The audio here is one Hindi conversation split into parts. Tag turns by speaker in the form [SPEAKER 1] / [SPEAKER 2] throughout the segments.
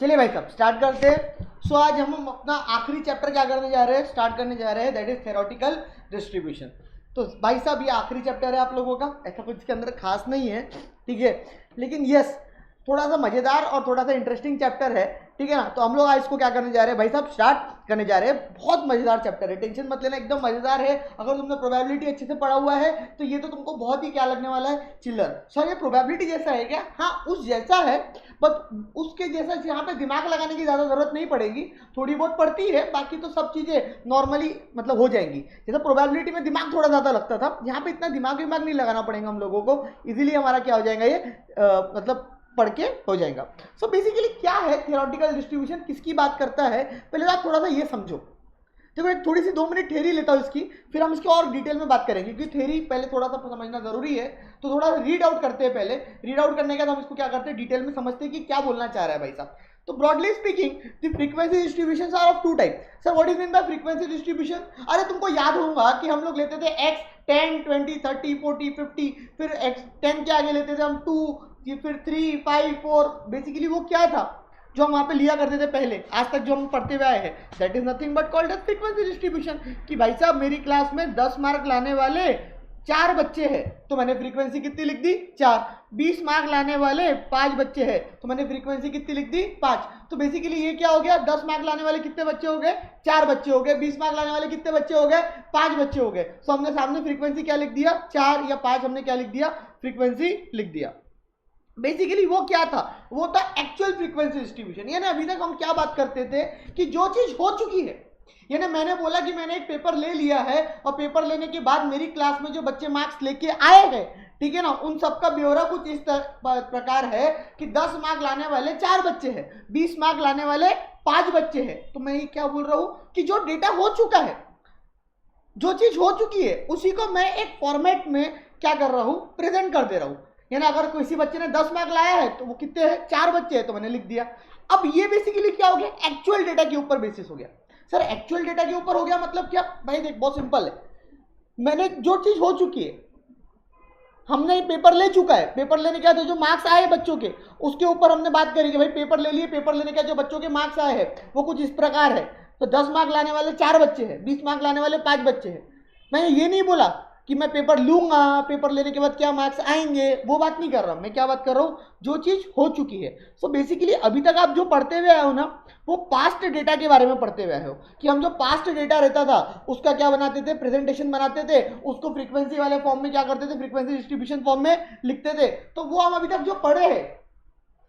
[SPEAKER 1] चलिए भाई साहब स्टार्ट करते हैं। सो आज हम अपना आखिरी चैप्टर क्या करने जा रहे हैं, स्टार्ट करने जा रहे हैं, दैट इज थ्योरेटिकल डिस्ट्रीब्यूशन। तो भाई साहब ये आखिरी चैप्टर है आप लोगों का, ऐसा कुछ इसके अंदर खास नहीं है, ठीक है, लेकिन यस थोड़ा सा मजेदार और थोड़ा सा इंटरेस्टिंग चैप्टर है, ठीक है ना। तो हम लोग आज इसको क्या करने जा रहे हैं भाई साहब, स्टार्ट करने जा रहे हैं। बहुत मजेदार चैप्टर है, टेंशन मत लेना, एकदम मजेदार है। अगर तुमने प्रोबेबिलिटी अच्छे से पढ़ा हुआ है तो ये तो तुमको बहुत ही क्या लगने वाला है, चिल्लर। सर ये प्रोबेबिलिटी जैसा है क्या? हाँ उस जैसा है, बट उसके जैसा यहाँ पे दिमाग लगाने की ज़्यादा जरूरत नहीं पड़ेगी, थोड़ी बहुत पड़ती है, बाकी तो सब चीज़ें नॉर्मली मतलब हो जाएंगी। जैसे प्रोबेबिलिटी में दिमाग थोड़ा ज़्यादा लगता था, यहाँ पे इतना दिमाग नहीं लगाना पड़ेगा हम लोगों को, इजीली हमारा क्या हो जाएगा ये मतलब पढ़ के हो जाएगा। सो बेसिकली क्या है थ्योरेटिकल डिस्ट्रीब्यूशन, किसकी बात करता है, पहले आप थोड़ा सा ये समझो। देखो एक थोड़ी सी 2 मिनट थ्योरी लेता हूँ इसकी, फिर हम इसकी और डिटेल में बात करेंगे, क्योंकि थ्योरी पहले थोड़ा सा समझना जरूरी है। तो थोड़ा रीड आउट करते हैं पहले, रीड आउट करने के बाद हम इसको क्या करते हैं, डिटेल में समझते हैं कि क्या बोलना चाह रहा है भाई साहब। तो broadly speaking the frequency distribution are of 2 type. Sir what is mean by frequency distribution? अरे तुमको याद होगा कि हम लोग लेते थे x 10 20 30 40 50, फिर x 10 के आगे लेते थे हम 2, फिर 3 5 4। बेसिकली वो क्या था जो हम वहां पे लिया करते थे पहले, आज तक जो हम पढ़ते हुए आए हैं, that is nothing but called as frequency distribution. कि भाई साहब मेरी क्लास में 10 मार्क लाने वाले 4 बच्चे हैं तो मैंने फ्रीक्वेंसी कितनी लिख दी, 4। 20 मार्क लाने वाले 5 बच्चे हैं तो मैंने फ्रीक्वेंसी कितनी लिख दी, 5। तो बेसिकली ये क्या हो गया, 10 मार्क लाने वाले कितने बच्चे हो गए, 4 बच्चे हो गए। 20 मार्क लाने वाले कितने बच्चे हो गए, 5 बच्चे हो गए। तो हमने सामने फ्रीक्वेंसी क्या लिख दिया, 4 या 5, हमने क्या लिख दिया, फ्रीक्वेंसी लिख दिया। बेसिकली वो क्या था, वो था एक्चुअल फ्रीक्वेंसी डिस्ट्रीब्यूशन। यानी अभी तक हम क्या बात करते थे कि जो चीज हो चुकी है, यानी मैंने बोला कि मैंने एक पेपर ले लिया है और पेपर लेने के बाद मेरी क्लास में जो बच्चे मार्क्स लेके आए हैं, ठीक है ना, उन सबका ब्यौरा कुछ इस प्रकार है कि 10 मार्क लाने वाले 4 बच्चे हैं, 20 मार्क लाने वाले 5 बच्चे हैं। तो मैं ये क्या बोल रहा हूं कि जो डेटा हो चुका है, जो चीज हो चुकी है, उसी को मैं एक फॉर्मेट में क्या कर रहा हूं, प्रेजेंट कर दे रहा हूं। यानी अगर किसी बच्चे ने 10 मार्क लाया है तो वो कितने हैं, 4 बच्चे हैं, तो मैंने लिख दिया। अब ये बेसिकली क्या हो गया, एक्चुअल डेटा के ऊपर बेसिस हो गया। सर एक्चुअल डेटा के ऊपर हो गया मतलब क्या भाई, देख बहुत सिंपल है। मैंने जो चीज हो चुकी है, हमने पेपर ले चुका है, पेपर लेने के बाद जो मार्क्स आए बच्चों के, उसके ऊपर हमने बात करी कि भाई पेपर ले लिए, पेपर लेने के बाद जो बच्चों के मार्क्स आए हैं वो कुछ इस प्रकार है। तो 10 मार्क लाने वाले 4 बच्चे हैं, 20 मार्क लाने वाले 5 बच्चे हैं। मैंने ये नहीं बोला कि मैं पेपर लूंगा, पेपर लेने के बाद क्या मार्क्स आएंगे, वो बात नहीं कर रहा। मैं क्या बात कर रहा हूँ, जो चीज हो चुकी है। सो बेसिकली अभी तक आप जो पढ़ते हुए आए हो ना, वो पास्ट डेटा के बारे में पढ़ते हुए आए हो कि हम जो पास्ट डेटा रहता था उसका क्या बनाते थे, प्रेजेंटेशन बनाते थे, उसको फ्रीक्वेंसी वाले फॉर्म में क्या करते थे, फ्रीक्वेंसी डिस्ट्रीब्यूशन फॉर्म में लिखते थे। तो वो हम अभी तक जो पढ़े हैं,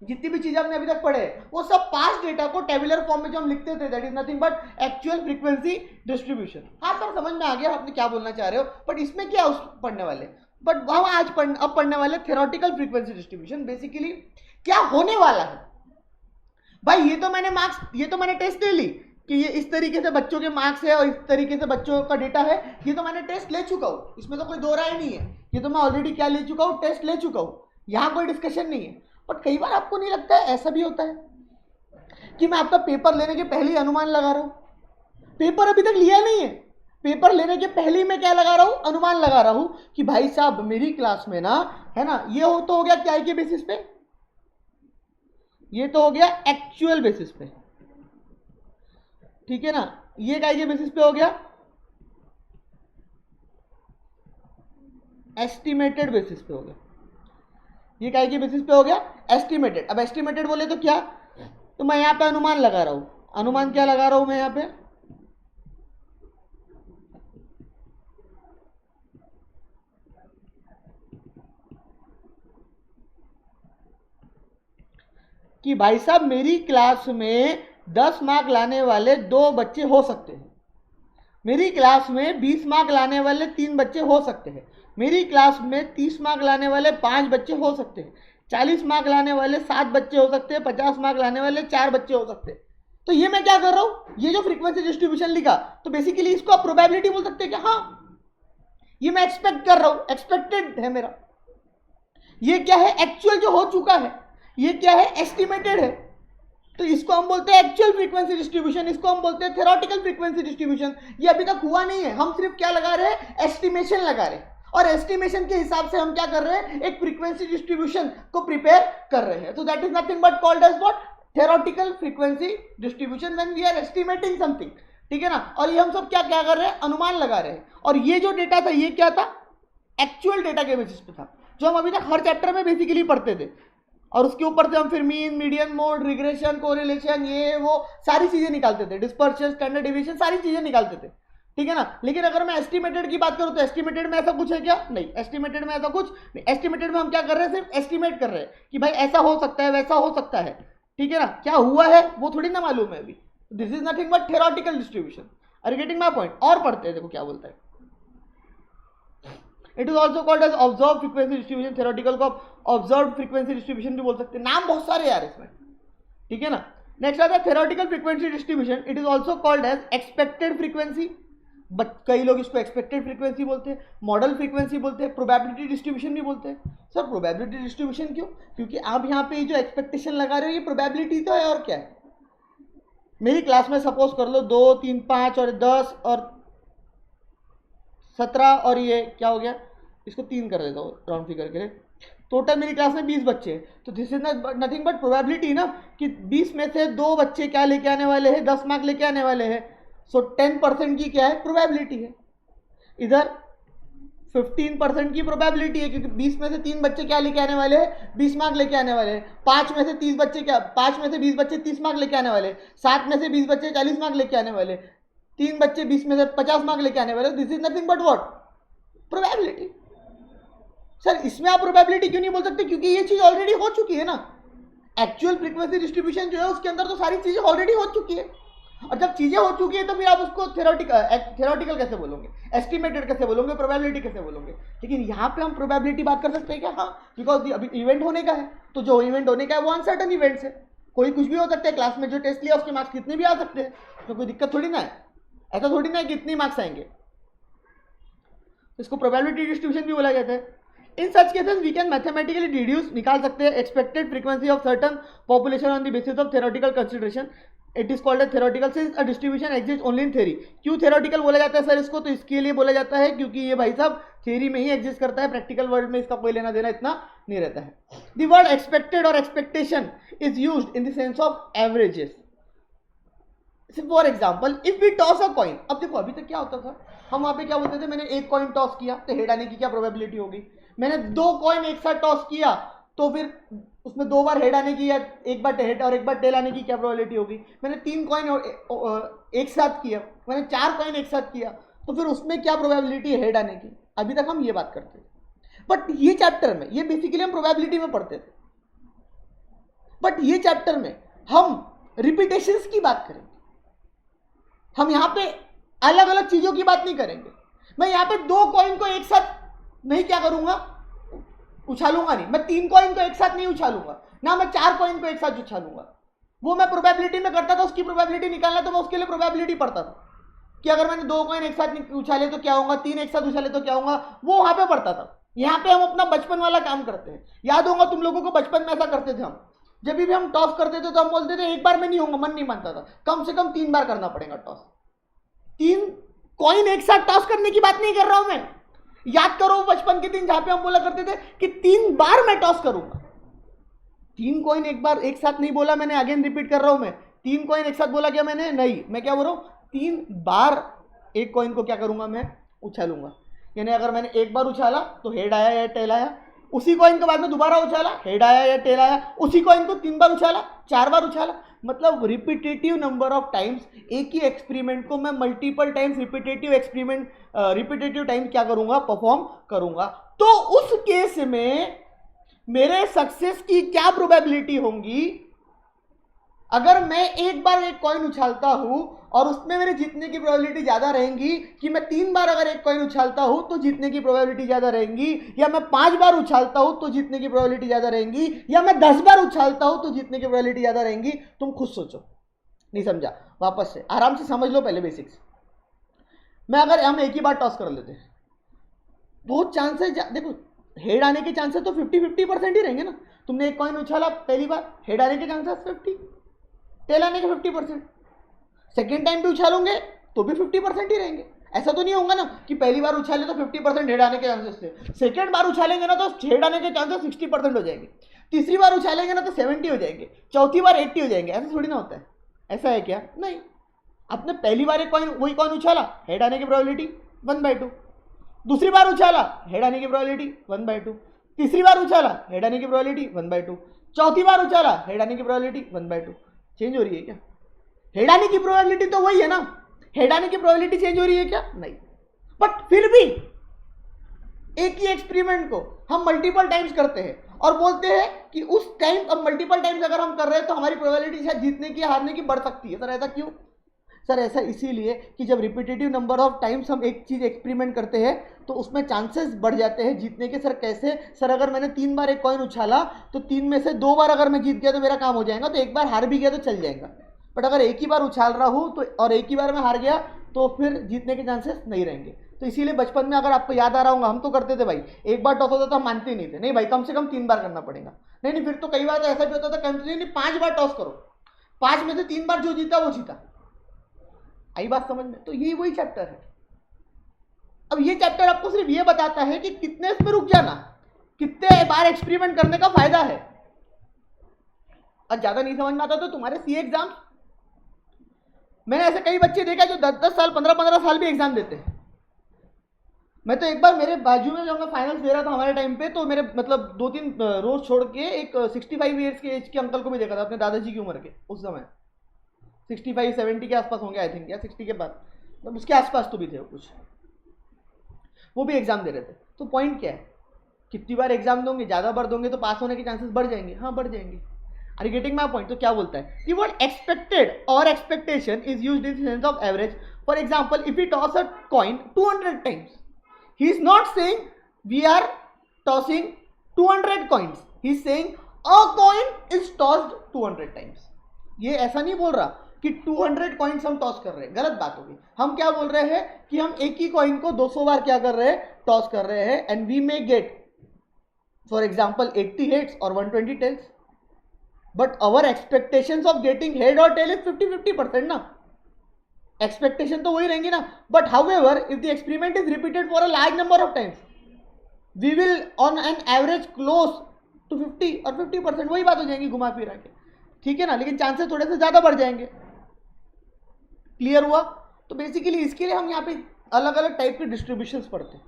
[SPEAKER 1] जितनी भी चीजें हमने अभी तक पढ़े, वो सब पास्ट डेटा को टेबुलर फॉर्म में जो हम लिखते थे, that is nothing but actual frequency distribution. हाँ सर समझ में आ गया आपने क्या बोलना चाह रहे हो, बट इसमें क्या पढ़ने वाले, बट हम आज अब पढ़ने वाले थ्योरेटिकल फ्रीक्वेंसी डिस्ट्रीब्यूशन। बेसिकली क्या होने वाला है भाई, ये तो मैंने मार्क्स, ये तो मैंने टेस्ट ले ली कि ये इस तरीके से बच्चों के मार्क्स है और इस तरीके से बच्चों का डेटा है, ये तो मैंने टेस्ट ले चुका हूँ, इसमें तो कोई दो राय नहीं है, ये तो मैं ऑलरेडी क्या ले चुका हूँ, टेस्ट ले चुका हूँ, यहाँ कोई डिस्कशन नहीं है। बट कई बार आपको नहीं लगता है ऐसा भी होता है कि मैं आपका पेपर लेने के पहले ही अनुमान लगा रहा हूं, पेपर अभी तक लिया नहीं है, पेपर लेने के पहले ही मैं क्या लगा रहा हूं, अनुमान लगा रहा हूं कि भाई साहब मेरी क्लास में ना, है ना, ये हो तो हो गया क्या के बेसिस पे, ये तो हो गया एक्चुअल बेसिस पे, ठीक है ना, ये क्या के बेसिस पे हो गया, एस्टिमेटेड बेसिस पे हो गया, ये काय के बेसिस पे हो गया, एस्टिमेटेड। अब एस्टिमेटेड बोले तो क्या, तो मैं यहां पे अनुमान लगा रहा हूं, अनुमान क्या लगा रहा हूं मैं यहां पे, कि भाई साहब मेरी क्लास में 10 मार्क लाने वाले 2 बच्चे हो सकते हैं, मेरी क्लास में 20 मार्क लाने वाले 3 बच्चे हो सकते हैं, मेरी क्लास में 30 मार्क लाने वाले 5 बच्चे हो सकते हैं, 40 मार्क लाने वाले 7 बच्चे हो सकते हैं, 50 मार्क लाने वाले 4 बच्चे हो सकते हैं। तो ये मैं क्या कर रहा हूं, ये जो फ्रीक्वेंसी डिस्ट्रीब्यूशन लिखा, तो बेसिकली इसको आप प्रोबेबिलिटी बोल सकते हैं कि हाँ ये मैं एक्सपेक्ट कर रहा हूं, एक्सपेक्टेड है मेरा। ये क्या है, एक्चुअल जो हो चुका है, ये क्या है, एस्टिमेटेड है। तो इसको हम बोलते हैं एक्चुअल फ्रीक्वेंसी डिस्ट्रीब्यूशन, इसको हम बोलते हैं थ्योरेटिकल फ्रीक्वेंसी डिस्ट्रीब्यूशन। ये अभी तक हुआ नहीं है, हम सिर्फ क्या लगा रहे हैं, एस्टिमेशन लगा रहे हैं, और एस्टिमेशन के हिसाब से हम क्या कर रहे हैं, एक फ्रीक्वेंसी डिस्ट्रीब्यूशन को प्रिपेयर कर रहे हैं। तो that is nothing but called as what, theoretical frequency distribution when we are estimating something, ठीक है ना। और ये हम सब क्या क्या कर रहे हैं, अनुमान लगा रहे हैं। और ये जो डेटा था ये क्या था, एक्चुअल डेटा के बेसिस पे था, जो हम अभी तक हर चैप्टर में बेसिकली पढ़ते थे। और उसके ऊपर से हम फिर mean, median, mode, regression, correlation, ये वो सारी चीजें निकालते थे, डिस्पर्शन, स्टैंडर्ड डेविएशन, सारी चीजें निकालते थे, ठीक है ना। लेकिन अगर मैं एस्टिमेटेड की बात करूं तो एस्टिमेटेड में ऐसा कुछ है क्या, नहीं, एस्टिमेटेड में ऐसा कुछ नहीं। एस्टिमेटेड में हम क्या कर रहे हैं, सिर्फ एस्टिमेट कर रहे हैं कि भाई ऐसा हो सकता है, वैसा हो सकता है, ठीक है ना। क्या हुआ है वो थोड़ी ना मालूम है अभी। This is nothing but theoretical distribution. Are you getting my point? और पढ़ते हैं, देखो क्या बोलता है। It is also called as observe frequency distribution. Theoretical को ऑब्जर्व फ्रीक्वेंसी डिस्ट्रीब्यूशन भी बोल सकते हैं, नाम बहुत सारे यार इसमें, ठीक है ना। नेक्स्ट आता है theoretical frequency distribution. It is also called as expected frequency, but कई लोग इसको एक्सपेक्टेड फ्रीक्वेंसी बोलते हैं, मॉडल फ्रीक्वेंसी बोलते हैं, प्रोबेबिलिटी डिस्ट्रीब्यूशन भी बोलते हैं। सर प्रोबेबिलिटी डिस्ट्रीब्यूशन क्यों? क्योंकि आप यहाँ पे जो एक्सपेक्टेशन लगा रहे हो ये प्रोबेबिलिटी तो है, और क्या है। मेरी क्लास में सपोज कर लो 2, 3, 5 और 10 और 17 और ये क्या हो गया, इसको 3 कर देता हूँ राउंड फिगर के लिए। टोटल मेरी क्लास में 20 बच्चे हैं, तो this is nothing but probability ना, कि 20 में से 2 बच्चे क्या लेके आने वाले हैं, 10 मार्क लेके आने वाले हैं। सो 10% की क्या है, प्रोबेबिलिटी है। इधर 15% की प्रोबेबिलिटी है, क्योंकि 20 में से 3 बच्चे क्या लेके आने वाले हैं, 20 मार्क लेके आने वाले हैं। 5 में से 30 बच्चे क्या, 5 में से 20 बच्चे 30 मार्क लेके आने वाले, 7 में से 20 बच्चे 40 मार्क लेके आने वाले, 3 बच्चे 20 में से 50 मार्क लेके आने वाले। This is nothing but what, probability. Sir इसमें आप प्रोबेबिलिटी क्यों नहीं बोल सकते, क्योंकि ये चीज ऑलरेडी हो चुकी है ना। एक्चुअल फ्रीक्वेंसी डिस्ट्रीब्यूशन जो है उसके अंदर तो सारी चीजें ऑलरेडी हो चुकी है, और जब चीजें हो चुकी है तो फिर आप उसको थेरोटिकल कैसे बोलोगे, एस्टिमेटेड कैसे बोलोगे, प्रोबेबिलिटी कैसे बोलोगे। लेकिन यहाँ पे हम प्रोबेबिलिटी बात कर सकते हैं क्या, हाँ, बिकॉज अभी इवेंट होने का है, तो जो इवेंट होने का है वो अनसर्टन इवेंट्स है, कोई कुछ भी हो सकता है। क्लास में जो टेस्ट लिया उसके मार्क्स कितने भी आ सकते हैं, तो कोई दिक्कत थोड़ी ना है। ऐसा थोड़ी ना है कि इतने मार्क्स आएंगे, इसको प्रोबेबिलिटी डिस्ट्रीब्यूशन भी बोला जाता है। In such cases we can mathematically deduce, निकाल सकते हैं expected frequency of certain population on the basis of theoretical consideration. It is called a theoretical since a distribution exist only in theory. क्यों थेरोटिकल बोला जाता है सर इसको, तो इसके लिए बोला जाता है क्योंकि ये भाई साहब थ्योरी में ही एग्जिस्ट करता है, प्रैक्टिकल वर्ल्ड में इसका कोई लेना देना इतना नहीं रहता है। द वर्ड एक्सपेक्टेड और expectation is used in the sense of averages. For example if we toss a coin, अब देखो अभी तक क्या होता था, हम वहां पे क्या बोलते थे, मैंने एक कॉइन टॉस किया तो हेड आने की क्या प्रोबेबिलिटी होगी। मैंने 2 कॉइन एक साथ टॉस किया तो फिर उसमें 2 बार हेड आने की या एक बार हेड और एक बार टेल आने की क्या प्रोबेबिलिटी होगी। मैंने 3 कॉइन एक साथ किया, मैंने 4 कॉइन एक साथ किया, तो फिर उसमें क्या प्रोबेबिलिटी है हेड आने की। अभी तक हम ये बात करते थे, बट ये चैप्टर में, ये बेसिकली हम प्रोबेबिलिटी में पढ़ते थे, बट ये चैप्टर में हम रिपीटेशंस की बात करेंगे। हम यहाँ पे अलग अलग चीजों की बात नहीं करेंगे। मैं यहाँ पे 2 कॉइन को एक साथ नहीं क्या करूंगा, उछालूंगा नहीं। मैं 3 कॉइन को एक साथ नहीं उछालूंगा ना, मैं 4 कॉइन को एक साथ उछालूंगा। वो मैं प्रोबेबिलिटी में करता था, उसकी प्रोबेबिलिटी निकालना, तो मैं उसके लिए प्रोबेबिलिटी पढ़ता था कि अगर मैंने 2 कॉइन एक साथ उछाले तो क्या होगा, 3 एक साथ उछाले तो क्या होगा, वो वहां पे पढ़ता था। यहाँ पे हम अपना बचपन वाला काम करते हैं। याद होगा तुम लोगों को, बचपन में ऐसा करते थे हम, जब भी हम टॉस करते थे तो हम बोलते थे एक बार में नहीं होगा, मन नहीं मानता था, कम से कम 3 बार करना पड़ेगा टॉस। 3 कॉइन एक साथ टॉस करने की बात नहीं कर रहा हूं मैं। याद करो बचपन के दिन जहां पे हम बोला करते थे कि 3 बार मैं टॉस करूंगा। 3 कॉइन एक बार एक साथ नहीं बोला मैंने, अगेन रिपीट कर रहा हूं मैं। 3 कॉइन एक साथ बोला क्या मैंने, नहीं, मैं क्या बोल रहा हूं, 3 बार एक कॉइन को क्या करूंगा मैं, उछालूंगा। यानी अगर मैंने एक बार उछाला तो हेड आया या टेल आया, उसी कॉइन के बाद में दोबारा उछाला, हेड आया या टेल आया, उसी कॉइन को 3 बार उछाला, 4 बार उछाला, मतलब रिपीटेटिव नंबर ऑफ टाइम्स। एक ही एक्सपेरिमेंट को मैं मल्टीपल टाइम्स रिपीटेटिव टाइम क्या करूंगा, परफॉर्म करूंगा। तो उस केस में मेरे सक्सेस की क्या प्रोबेबिलिटी होंगी, अगर मैं एक बार एक कॉइन उछालता हूं और उसमें मेरे जीतने की प्रोबेबिलिटी ज्यादा रहेंगी, कि मैं 3 बार अगर एक कॉइन उछालता हूं तो जीतने की प्रोबेबिलिटी ज्यादा रहेंगी, या मैं 5 बार उछालता हूं तो जीतने की प्रोबेबिलिटी ज्यादा रहेंगी, या मैं 10 बार उछालता हूं तो जीतने की प्रोबेबिलिटी ज्यादा रहेंगी। तुम खुद सोचो, नहीं समझा, वापस से आराम से समझ लो पहले बेसिक्स। मैं अगर हम एक ही बार टॉस कर लेते हैं, बहुत चांसेस, देखो हेड आने के चांसेस तो 50-50% ही रहेंगे ना। तुमने एक कॉइन उछाला पहली बार, हेड आने के चांसेस 50, टेल आने के 50%। सेकेंड टाइम भी उछालोगे तो भी 50% ही रहेंगे। ऐसा तो नहीं होगा ना कि पहली बार उछाले तो 50% हेड आने के चांसेस थे, सेकेंड बार उछालेंगे ना तो हेड आने के चांसेस 60% हो जाएंगे। तीसरी बार उछालेंगे ना तो 70 हो जाएंगे, चौथी बार 80 हो जाएंगे। ऐसा थोड़ी ना होता है, ऐसा है क्या? नहीं। आपने पहली बार एक कॉइन, वही कॉइन उछाला, हेड आने की प्रोबेबिलिटी 1/2। दूसरी बार उछाला, हेड आने की प्रोबेबिलिटी 1/2। तीसरी बार उछाला, हेड आने की प्रोबेबिलिटी 1/2। चौथी बार उछाला, हेड आने की प्रोबेबिलिटी 1/2। चेंज हो रही है क्या? हेड आने की प्रोबेबिलिटी तो वही है ना, हेड आने की प्रोबेबिलिटी चेंज हो रही है क्या? नहीं। बट फिर भी एक ही एक्सपेरिमेंट को हम मल्टीपल टाइम्स करते हैं और बोलते हैं कि उस टाइम, अब मल्टीपल टाइम्स अगर हम कर रहे हैं तो हमारी प्रोबेबिलिटी शायद जीतने की हारने की बढ़ सकती है। सर ऐसा क्यों? सर ऐसा इसीलिए कि जब रिपीटेटिव नंबर ऑफ टाइम्स हम एक चीज एक्सपेरिमेंट करते हैं तो उसमें चांसेस बढ़ जाते हैं जीतने के। सर कैसे? सर अगर मैंने 3 बार एक कॉइन उछाला तो 3 में से 2 बार अगर मैं जीत गया तो मेरा काम हो जाएगा, तो एक बार हार भी गया तो चल जाएगा। बट अगर एक ही बार उछाल रहा हूं तो और एक ही बार में हार गया तो फिर जीतने के चांसेस नहीं रहेंगे। तो इसीलिए बचपन में अगर आपको याद आ रहा होगा, हम तो करते थे भाई, एक बार टॉस होता तो हम मानते ही नहीं थे, नहीं भाई कम से कम 3 बार करना पड़ेगा। नहीं फिर तो कई बार तो ऐसा भी होता था कंटिन्यू 5 बार टॉस करो, 5 में से 3 बार जो जीता वो जीता। आई बात समझ में? तो यही वही चैप्टर है। अब ये चैप्टर आपको सिर्फ ये बताता है कि कितने इसमें रुक जाना, कितने बार एक्सपेरिमेंट करने का फायदा है। और ज्यादा नहीं समझ में आता तो तुम्हारे सीए एग्जाम, मैंने ऐसे कई बच्चे देखा जो 10-10 साल 15-15 साल भी एग्जाम देते हैं। मैं तो एक बार मेरे बाजू में जब मैं फाइनल्स दे रहा था हमारे टाइम पे, तो मेरे मतलब 2-3 रोज छोड़ के एक 65 ईयर्स के एज के अंकल को भी देखा था, अपने दादाजी की उम्र के, उस समय 65-70 के आसपास होंगे आई थिंक, या 60 के बाद, मतलब उसके आसपास तो भी थे कुछ, वो भी एग्जाम दे रहे थे। तो पॉइंट क्या है, कितनी बार एग्जाम दोगे, ज्यादा बार दोगे तो पास होने के चांसेस बढ़ जाएंगे। हाँ बढ़ जाएंगे। Are you getting my point? तो क्या बोलता है कि वर्ड एक्सपेक्टेड और expectation is used in sense of average. For example if you toss a coin 200 times, he is not saying we are tossing 200 coins, he is saying a coin is tossed 200 times। ये ऐसा नहीं बोल रहा कि 200 कॉइन्स हम टॉस कर रहे हैं, गलत बात होगी। हम क्या बोल रहे हैं कि हम एक ही कॉइन को 200 बार क्या कर रहे हैं, टॉस कर रहे हैं, and we may get for example 80 heads और 120 tails, but our expectations of getting head और टेल इज 50-50% ना, एक्सपेक्टेशन तो वही रहेंगी ना। But however if the experiment is repeated for a large number of times, we will on an average close to 50 और 50%, वही बात हो जाएंगी घुमा फिरा के, ठीक है ना, लेकिन चांसेस थोड़े से ज्यादा बढ़ जाएंगे। क्लियर हुआ? तो बेसिकली इसके लिए हम यहाँ पे अलग अलग टाइप के डिस्ट्रीब्यूशंस पढ़ते हैं।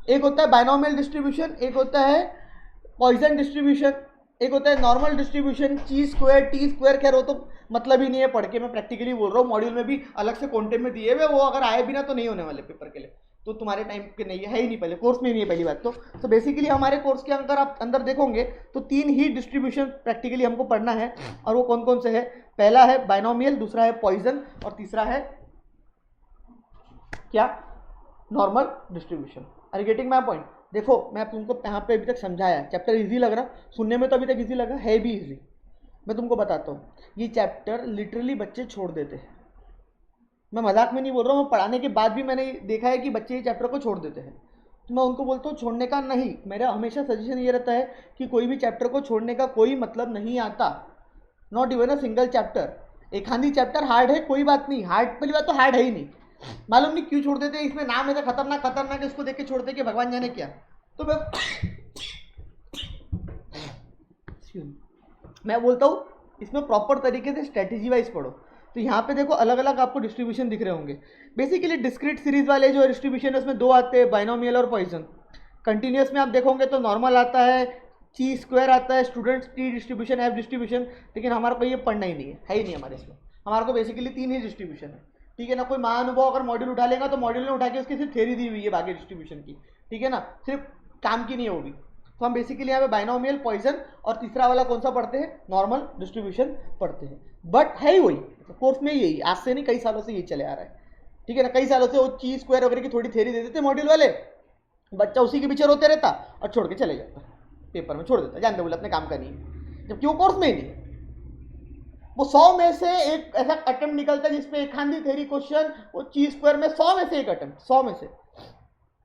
[SPEAKER 1] एक होता है बाइनोमियल डिस्ट्रीब्यूशन, एक होता है पॉइजन डिस्ट्रीब्यूशन, एक होता है नॉर्मल डिस्ट्रीब्यूशन, ची स्क्वायर टी स्क्वायर। खैर वो तो मतलब ही नहीं है पढ़ के, मैं प्रैक्टिकली बोल रहा हूँ, मॉड्यूल में भी अलग से कॉन्टेंट में दिए हुए, वो अगर आए भी ना तो नहीं होने वाले पेपर के लिए, तो तुम्हारे टाइम के नहीं है ही नहीं, पहले कोर्स में नहीं है पहली बात तो बेसिकली हमारे कोर्स के अंदर आप अंदर देखोगे तो 3 ही डिस्ट्रीब्यूशन प्रैक्टिकली हमको पढ़ना है, और वो कौन कौन से है? पहला है बाइनोमियल, दूसरा है पॉइजन, और तीसरा है क्या? Normal distribution. Are you getting my point? देखो मैं तुमको यहाँ पे अभी तक समझाया, चैप्टर इजी लग रहा, सुनने में तो अभी तक इजी लगा, है भी इजी। मैं तुमको बताता हूँ, ये चैप्टर लिटरली बच्चे छोड़ देते हैं, मैं मजाक में नहीं बोल रहा हूँ, पढ़ाने के बाद भी मैंने देखा है कि बच्चे ये चैप्टर को छोड़ देते हैं। तो मैं उनको बोलता हूँ छोड़ने का नहीं, मेरा हमेशा सजेशन ये रहता है कि कोई भी चैप्टर को छोड़ने का कोई मतलब नहीं आता, not even a single chapter. एक आधी चैप्टर हार्ड है, कोई बात नहीं, हार्ड पहली बात तो हार्ड है ही नहीं, मालूम नहीं क्यों छोड़ देते, इसमें नाम ऐसा खतरनाक खतरनाक, इसको देख के छोड़ते कि भगवान जाने क्या। तो मैं बोलता हूँ इसमें प्रॉपर तरीके से स्ट्रेटेजी वाइज पढ़ो। तो यहाँ पे देखो अलग अलग आपको डिस्ट्रीब्यूशन दिख रहे होंगे। बेसिकली डिस्क्रीट सीरीज वाले जो डिस्ट्रीब्यूशन है उसमें 2 आते हैं, बाइनोमियल और पॉइजन। कंटिन्यूस में आप देखोगे तो नॉर्मल आता है, ची स्क्वायर आता है, students T distribution, F distribution, लेकिन हमारे को ये पढ़ना ही नहीं है ही नहीं हमारे इसमें। हमारे को बेसिकली 3 ही डिस्ट्रीब्यूशन है, ठीक है ना। कोई महानुभव अगर मॉड्यूल उठा लेगा तो मॉड्यूल ने उठा के उसकी सिर्फ थ्योरी दी हुई है बाकी डिस्ट्रीब्यूशन की, ठीक है ना, सिर्फ काम की नहीं है वो भी। तो हम बेसिकली यहाँ पे बाइनोमियल, पॉइजन और तीसरा वाला कौन सा पढ़ते हैं? नॉर्मल डिस्ट्रीब्यूशन पढ़ते हैं। बट है ही वही, कोर्स में यही, आज से नहीं कई सालों से यही चले आ रहा है, ठीक है ना। कई सालों से वो ची स्क्वायर वगैरह की थोड़ी थ्योरी दे देते मॉड्यूल वाले, बच्चा उसी के पीछे रोते रहता और छोड़ के चले जाता, पेपर में छोड़ देता, जानते बोले अपने काम का नहीं है, जबकि वो कोर्स में ही नहीं है। वो 100 में से एक ऐसा अटेम्प्ट निकलता है जिसमें एक खांदी थ्योरी क्वेश्चन, वो ची स्क्वायर में 100 में से एक अटेम्प्ट, 100 में से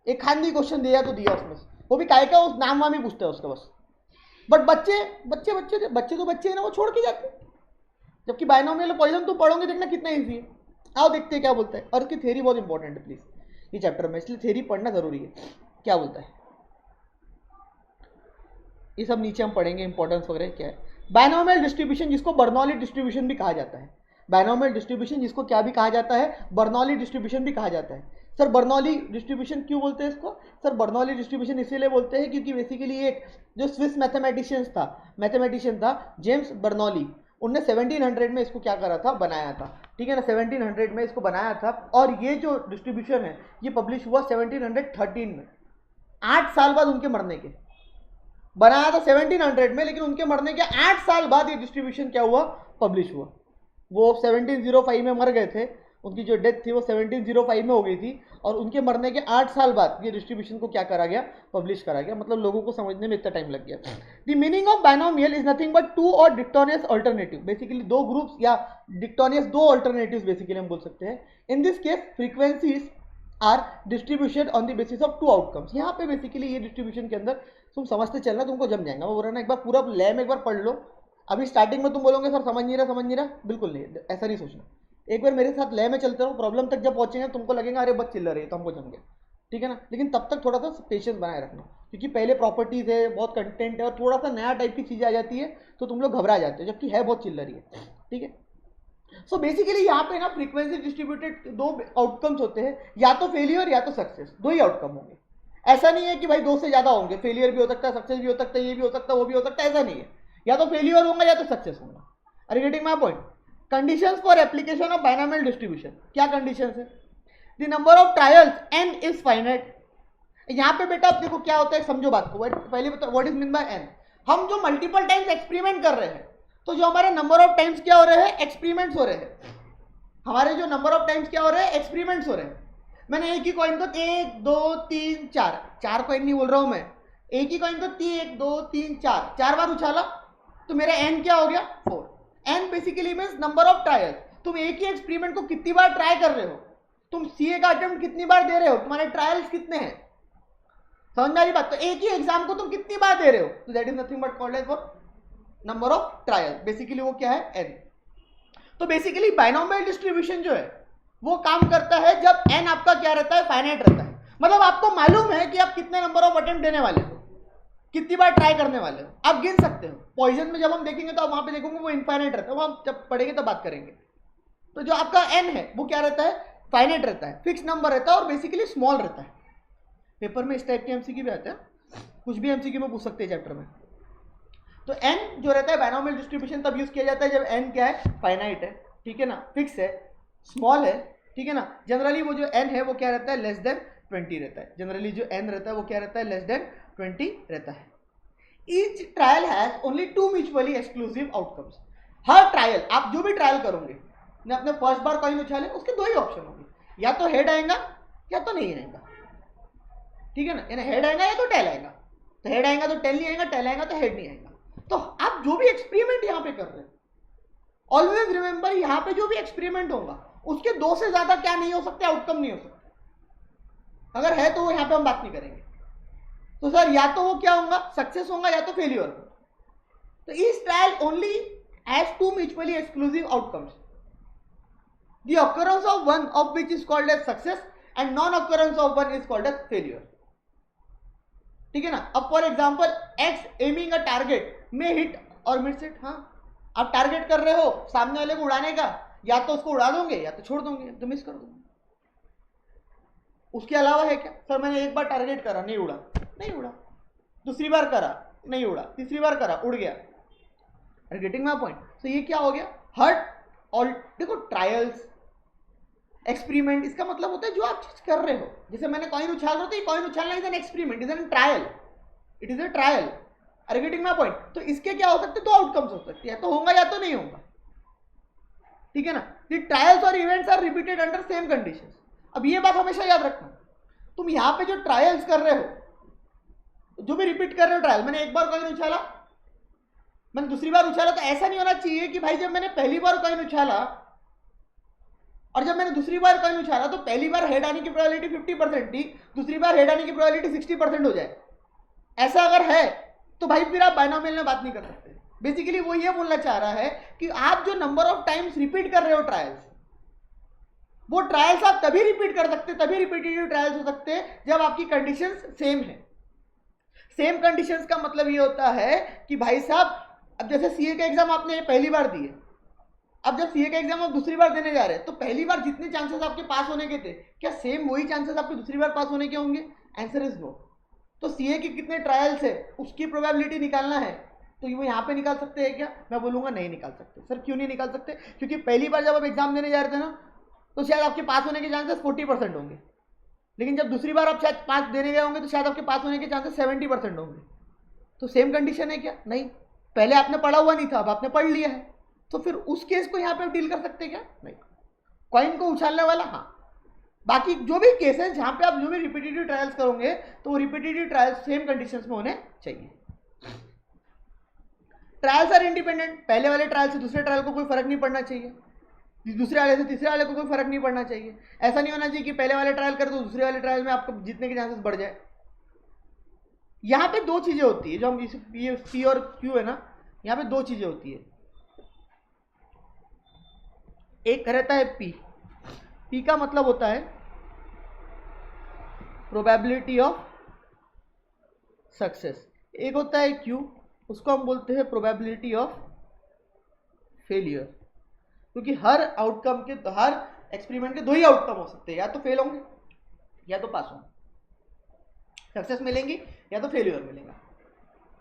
[SPEAKER 1] एक खांदी क्वेश्चन दिया तो दिया उसमें, वो भी काय का उस नाम वाम ही पूछता है उसका बस। बट बच्चे बच्चे बच्चे बच्चे तो बच्चे हैं ना, वो छोड़ के जाते हैं। जबकि बाइनोमियल पॉइजन तो पढ़ोगे, देखना कितना ईजी है। आओ देखते हैं क्या बोलता है, और उसकी थ्योरी बहुत इंपॉर्टेंट है प्लीज ये चैप्टर में, इसलिए थ्योरी पढ़ना जरूरी है। क्या बोलता है? ये सब नीचे हम पढ़ेंगे, इंपॉर्टेंस वगैरह क्या है। बायनोमियल डिस्ट्रीब्यूशन जिसको बर्नौली डिस्ट्रीब्यूशन भी कहा जाता है, बायनोमियल डिस्ट्रीब्यूशन जिसको क्या भी कहा जाता है, बर्नौली डिस्ट्रीब्यूशन भी कहा जाता है। सर बर्नौली डिस्ट्रीब्यूशन क्यों बोलते हैं इसको? सर बर्नौली डिस्ट्रीब्यूशन इसीलिए बोलते हैं क्योंकि बेसिकली एक जो स्विस मैथमेटिशियन था जेम्स बर्नौली, उनने 1700 में इसको क्या करा था, बनाया था, ठीक है ना, 1700 में इसको बनाया था। और ये जो डिस्ट्रीब्यूशन है ये पब्लिश हुआ 1713 में, 8 साल बाद उनके मरने के। बनाया था 1700 में, लेकिन उनके मरने के 8 साल बाद ये डिस्ट्रीब्यूशन क्या हुआ, पब्लिश हुआ। वो 1705 में मर गए थे, उनकी जो डेथ थी वो 1705 में हो गई थी, और उनके मरने के 8 साल बाद ये डिस्ट्रीब्यूशन को क्या करा गया, पब्लिश करा गया। मतलब लोगों को समझने में इतना टाइम लग गया। The meaning of binomial is nothing but two और डिक्टोनियस अल्टरनेटिव, बेसिकली दो ग्रुप्स या डिक्टोनियस दो अल्टरनेटिव्स बेसिकली हम बोल सकते हैं। In this case frequencies are distribution on the basis of two outcomes. यहाँ पे बेसिकली ये डिस्ट्रीब्यूशन के अंदर तुम समझते चलना, तुमको जम जाएगा। मैं बोल रहा ना, एक बार पूरा लय में एक बार पढ़ लो। अभी स्टार्टिंग में तुम बोलोगे सर समझ नहीं रहा, बिल्कुल नहीं, ऐसा नहीं सोचना। एक बार मेरे साथ लय में चलते रहो, प्रॉब्लम तक जब पहुंचेंगे तुमको लगेगा अरे बस चिल्ला रही है, तो हमको जम गया, ठीक है ना। लेकिन तब तक थोड़ा सा पेशेंस बनाए रखना, क्योंकि पहले प्रॉपर्टीज है, बहुत कंटेंट है, और थोड़ा सा नया टाइप की चीज़ें आ जाती है तो तुम लोग घबरा जाते हो, जबकि है बहुत चिल्ला रही है, ठीक है। सो बेसिकली यहाँ पे ना फ्रीक्वेंसी डिस्ट्रीब्यूटेड दो आउटकम्स होते हैं, या तो फेलियर या तो सक्सेस, दो ही आउटकम होंगे। ऐसा नहीं है कि भाई दो से ज्यादा होंगे, फेलियर भी हो सकता है, सक्सेस भी हो सकता है, ये भी हो सकता है, वो भी हो सकता है, ऐसा नहीं है। या तो फेलियर होगा या तो सक्सेस होगा। Are you getting my point? Conditions for application of binomial distribution, क्या कंडीशंस है? The number of trials n is finite. यहाँ पे बेटा आप देखो क्या होता है, समझो बात को। पहले बताओ what is mean bye n। हम जो मल्टीपल टाइम्स एक्सपेरिमेंट कर रहे हैं, तो जो हमारे नंबर ऑफ टाइम्स क्या हो रहे हैं, एक्सपेरिमेंट्स हो रहे हैं। हमारे जो नंबर ऑफ टाइम्स क्या हो रहे हैं, एक्सपेरिमेंट्स हो रहे हैं। मैंने एक ही कॉइन को 1 2 3 4, 4 कॉइन नहीं बोल रहा हूं मैं, एक ही कॉइन को 1 2 3 4 4 बार उछाला, तो मेरा n क्या हो गया, 4। n basically means number of trials. तुम एक ही एक्सपेरिमेंट को कितनी बार ट्राई कर रहे हो, तुम सीए का अटेम्प्ट कितनी बार दे रहे हो, तुम्हारे ट्रायल्स कितने हैं, समझ में आ रही बात? तो एक ही एग्जाम को तुम कितनी बार दे रहे हो, तो that is nothing but called as number of trials. Basically वो क्या है, n। तो बेसिकली बायनोमियल डिस्ट्रीब्यूशन जो है वो काम करता है जब n आपका क्या रहता है, फाइनाइट रहता है। मतलब आपको मालूम है कि आप कितने नंबर ऑफ अटेम्प्ट देने वाले हो, कितनी बार ट्राई करने वाले हो, आप गिन सकते हो। पॉइजन में जब हम देखेंगे तो आप वहां पे देखोगे वो इनफाइनाइट रहता है, वो हम जब पढ़ेंगे तो बात करेंगे। तो जो आपका n है वो क्या रहता है, फाइनाइट रहता है, फिक्स नंबर रहता है, और बेसिकली स्मॉल रहता है। पेपर में इस टाइप के एमसीक्यू भी आते हैं, कुछ भी एमसीक्यू में पूछ सकते हैं चैप्टर में। तो n जो रहता है बायनोमियल डिस्ट्रीब्यूशन तब यूज किया जाता है जब n क्या है, फाइनाइट है, ठीक है ना, फिक्स है, स्मॉल है, ठीक है ना। जनरली वो जो n है वो क्या रहता है, लेस देन 20 रहता है। जनरली जो n रहता है वो क्या रहता है, लेस देन 20 रहता है। Each trial has only 2 mutually exclusive outcomes. Her trial, आप जो भी ट्रायल करोगे, अपने फर्स्ट बार कॉइन उछाले, उसके दो ही ऑप्शन होंगे, या तो हेड आएगा या तो नहीं आएगा, ठीक है ना। यानी हेड आएगा या तो टेल आएगा। तो हेड आएगा तो टेल नहीं आएगा, टेल आएगा तो हेड नहीं आएगा। तो आप जो भी एक्सपेरिमेंट यहां पे कर रहे हैं, ऑलवेज रिमेंबर यहां पे जो भी एक्सपेरिमेंट होगा उसके दो से ज्यादा क्या नहीं हो सकते, आउटकम नहीं हो सकते। अगर है तो वो यहां पे हम बात नहीं करेंगे। तो सर या तो वो क्या होगा, सक्सेस होगा या तो फेलियर होगा। तो इस trial only has 2 mutually exclusive outcomes. The occurrence of one of which is called as success and non occurrence of one is called as failure, ठीक है ना। अब for example ex aiming a target में हिट और मिस इट। हाँ, आप टारगेट कर रहे हो सामने वाले को उड़ाने का, या तो उसको उड़ा दोगे या तो छोड़ दोगे, तो मिस कर दोगे। उसके अलावा है क्या, सर मैंने एक बार टारगेट करा नहीं उड़ा, नहीं उड़ा, दूसरी बार करा नहीं उड़ा, तीसरी बार करा उड़ गया। Are getting my point? तो ये क्या हो गया, हर्ट। और देखो ट्रायल्स, एक्सपेरिमेंट, इसका मतलब होता है जो आप चीज कर रहे हो। जैसे मैंने कॉइन उछाल रहा, तो ये कॉइन उछालना is an experiment, is an trial, it is a trial. Are getting my point? तो इसके क्या हो सकते हैं, दो आउटकम्स हो सकते हैं, या तो होगा या तो नहीं होगा, ठीक है ना। द ट्रायल्स और events are repeated under same conditions. अब ये बात हमेशा याद रखना, तुम यहां पे जो ट्रायल्स कर रहे हो, जो भी रिपीट कर रहे हो ट्रायल, मैंने एक बार कॉइन उछाला, मैंने दूसरी बार उछाला, तो ऐसा नहीं होना चाहिए कि भाई जब मैंने पहली बार कॉइन उछाला और जब मैंने दूसरी बार कॉइन उछाला तो पहली बार हेड आने की प्रोबेबिलिटी 50% थी, दूसरी बार हेड आने की प्रोबेबिलिटी 60% हो जाए। ऐसा अगर है तो भाई फिर आप बायनोमियल में बात नहीं कर सकते। बेसिकली वो ये बोलना चाह रहा है कि आप जो नंबर ऑफ टाइम्स रिपीट कर रहे हो ट्रायल्स, वो ट्रायल्स आप तभी रिपीट कर सकते, तभी रिपीटेटिव ट्रायल्स हो सकते हैं जब आपकी कंडीशंस सेम है। सेम कंडीशंस का मतलब ये होता है कि भाई साहब, अब जैसे सीए का एग्जाम आपने पहली बार दिए, अब जब सीए का एग्जाम आप दूसरी बार देने जा रहे हैं तो पहली बार जितने चांसेस आपके पास होने के थे, क्या सेम वही चांसेस आपके दूसरी बार पास होने के होंगे? Answer is no. तो सीए के कितने ट्रायल्स है उसकी प्रोबेबिलिटी निकालना है, तो वो यहाँ पे निकाल सकते हैं क्या? मैं बोलूंगा नहीं निकाल सकते। सर क्यों नहीं निकाल सकते? क्योंकि पहली बार जब आप एग्जाम देने जा रहे थे ना, तो शायद आपके पास होने के चांसेस 40% होंगे, लेकिन जब दूसरी बार आप शायद 5 देने गए होंगे तो शायद आपके पास होने के चांसेस 70% होंगे। तो सेम कंडीशन है क्या? नहीं। पहले आपने पढ़ा हुआ नहीं था, अब आपने पढ़ लिया है, तो फिर उस केस को यहाँ पे डील कर सकते हैं क्या? नहीं। कॉइन को उछालने वाला हाँ। बाकी जो भी केसेस जहाँ पे आप जो भी रिपीटेटिव ट्रायल्स करोगे तो वो रिपीटेटिव ट्रायल्स सेम कंडीशंस में होने चाहिए। ट्रायल्स आर इंडिपेंडेंट, पहले वाले ट्रायल से दूसरे ट्रायल को कोई फर्क नहीं पड़ना चाहिए, दूसरे वाले से तीसरे वाले को कोई फर्क नहीं पड़ना चाहिए। ऐसा नहीं होना चाहिए कि पहले वाले ट्रायल कर दो दूसरे वाले ट्रायल में आपको जीतने के चांसेस बढ़ जाए। यहाँ पे दो चीजें होती है, जो हम पी और क्यू है ना, यहाँ पे दो चीजें होती है। एक रहता है पी का मतलब होता है प्रोबेबिलिटी ऑफ सक्सेस। एक होता है क्यू, उसको हम बोलते हैं प्रोबेबिलिटी ऑफ फेलियर, क्योंकि हर आउटकम के, हर एक्सपेरिमेंट के दो ही आउटकम हो सकते हैं, या तो फेल होंगे या तो पास होंगे, सक्सेस मिलेंगी या तो फेलियर मिलेगा।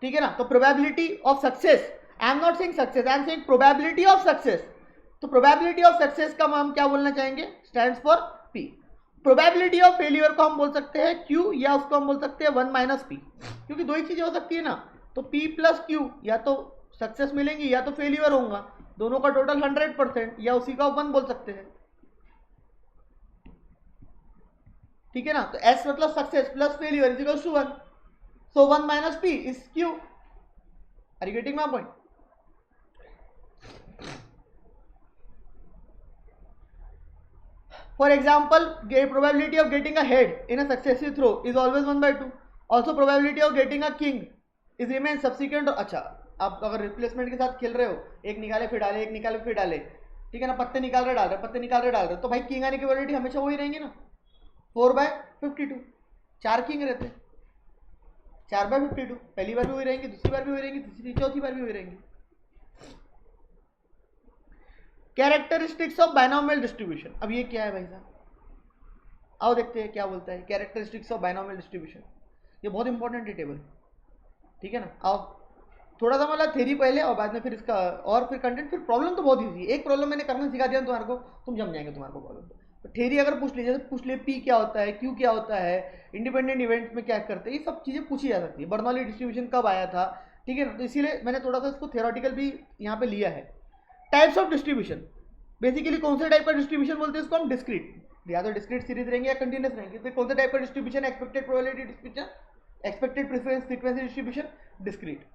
[SPEAKER 1] ठीक है ना? तो probability of success, I am not saying success, I am saying probability of success. तो प्रोबेबिलिटी ऑफ सक्सेस का हम क्या बोलना चाहेंगे? Stands for P. Probability of failure को हम बोल सकते हैं क्यू, या उसको हम बोल सकते हैं 1 माइनस पी, क्योंकि दो ही चीजें हो सकती है ना। तो पी प्लस क्यू, या तो सक्सेस मिलेंगी या तो फेलियर होगा, दोनों का टोटल 100%, या उसी का 1 बोल सकते हैं। ठीक है ना? तो एस मतलब success plus failure is equal to 1, so 1 minus P is Q. Are you getting my point? For example, probability of getting a head in a successive throw is always 1/2. Also, probability of getting a king is remain subsequent. अच्छा, आप अगर रिप्लेसमेंट के साथ खेल रहे हो, एक निकाले फिर डाले, एक निकाले फिर डाले, ठीक है ना, पत्ते निकाल रहे डाल रहे, पत्ते निकाल रहे डाल रहे, तो भाई किंग आने की प्रोबेबिलिटी हमेशा वही रहेंगी ना, 4/52। 4 किंग रहते, 4/52, पहली बार भी वही रहेंगी, दूसरी बार भी वही रहेंगी, तीसरी चौथी बार भी वही रहेंगी। कैरेक्टरिस्टिक्स ऑफ बाइनोमियल डिस्ट्रीब्यूशन, अब ये क्या है भाई साहब? आओ देखते हैं क्या बोलता है कैरेक्टरिस्टिक्स ऑफ बाइनोमियल डिस्ट्रीब्यूशन। ये बहुत इंपॉर्टेंट है टेबल, ठीक है ना? आओ थोड़ा सा मतलब थ्योरी पहले और बाद में फिर इसका और फिर कंटेंट, फिर प्रॉब्लम तो बहुत ईजी है। एक प्रॉब्लम मैंने करना सिखा दिया तुम्हारे को, तुम जम जाएंगे तुम्हारे को प्रॉब्लम। तो थ्योरी अगर पूछ लीजिए, पूछ लिए पी क्या होता है, क्यू क्या होता है, इंडिपेंडेंट इवेंट्स में क्या करते हैं, ये सब चीज़ें पूछी जा सकती है। बर्नौली डिस्ट्रीब्यूशन कब आया था, ठीक है ना? तो इसीलिए मैंने थोड़ा सा इसको थ्योरेटिकल भी यहाँ पे लिया है। टाइप्स ऑफ डिस्ट्रीब्यूशन, बेसिकली कौन से टाइप का डिस्ट्रीब्यूशन बोलते हैं इसको हम? डिस्क्रीट, या तो डिस्क्रीट सीरीज रहेंगे या कंटिन्यूस रहेंगे। तो कौन से टाइप का distribution? Expected probability distribution, expected preference frequency distribution, discrete.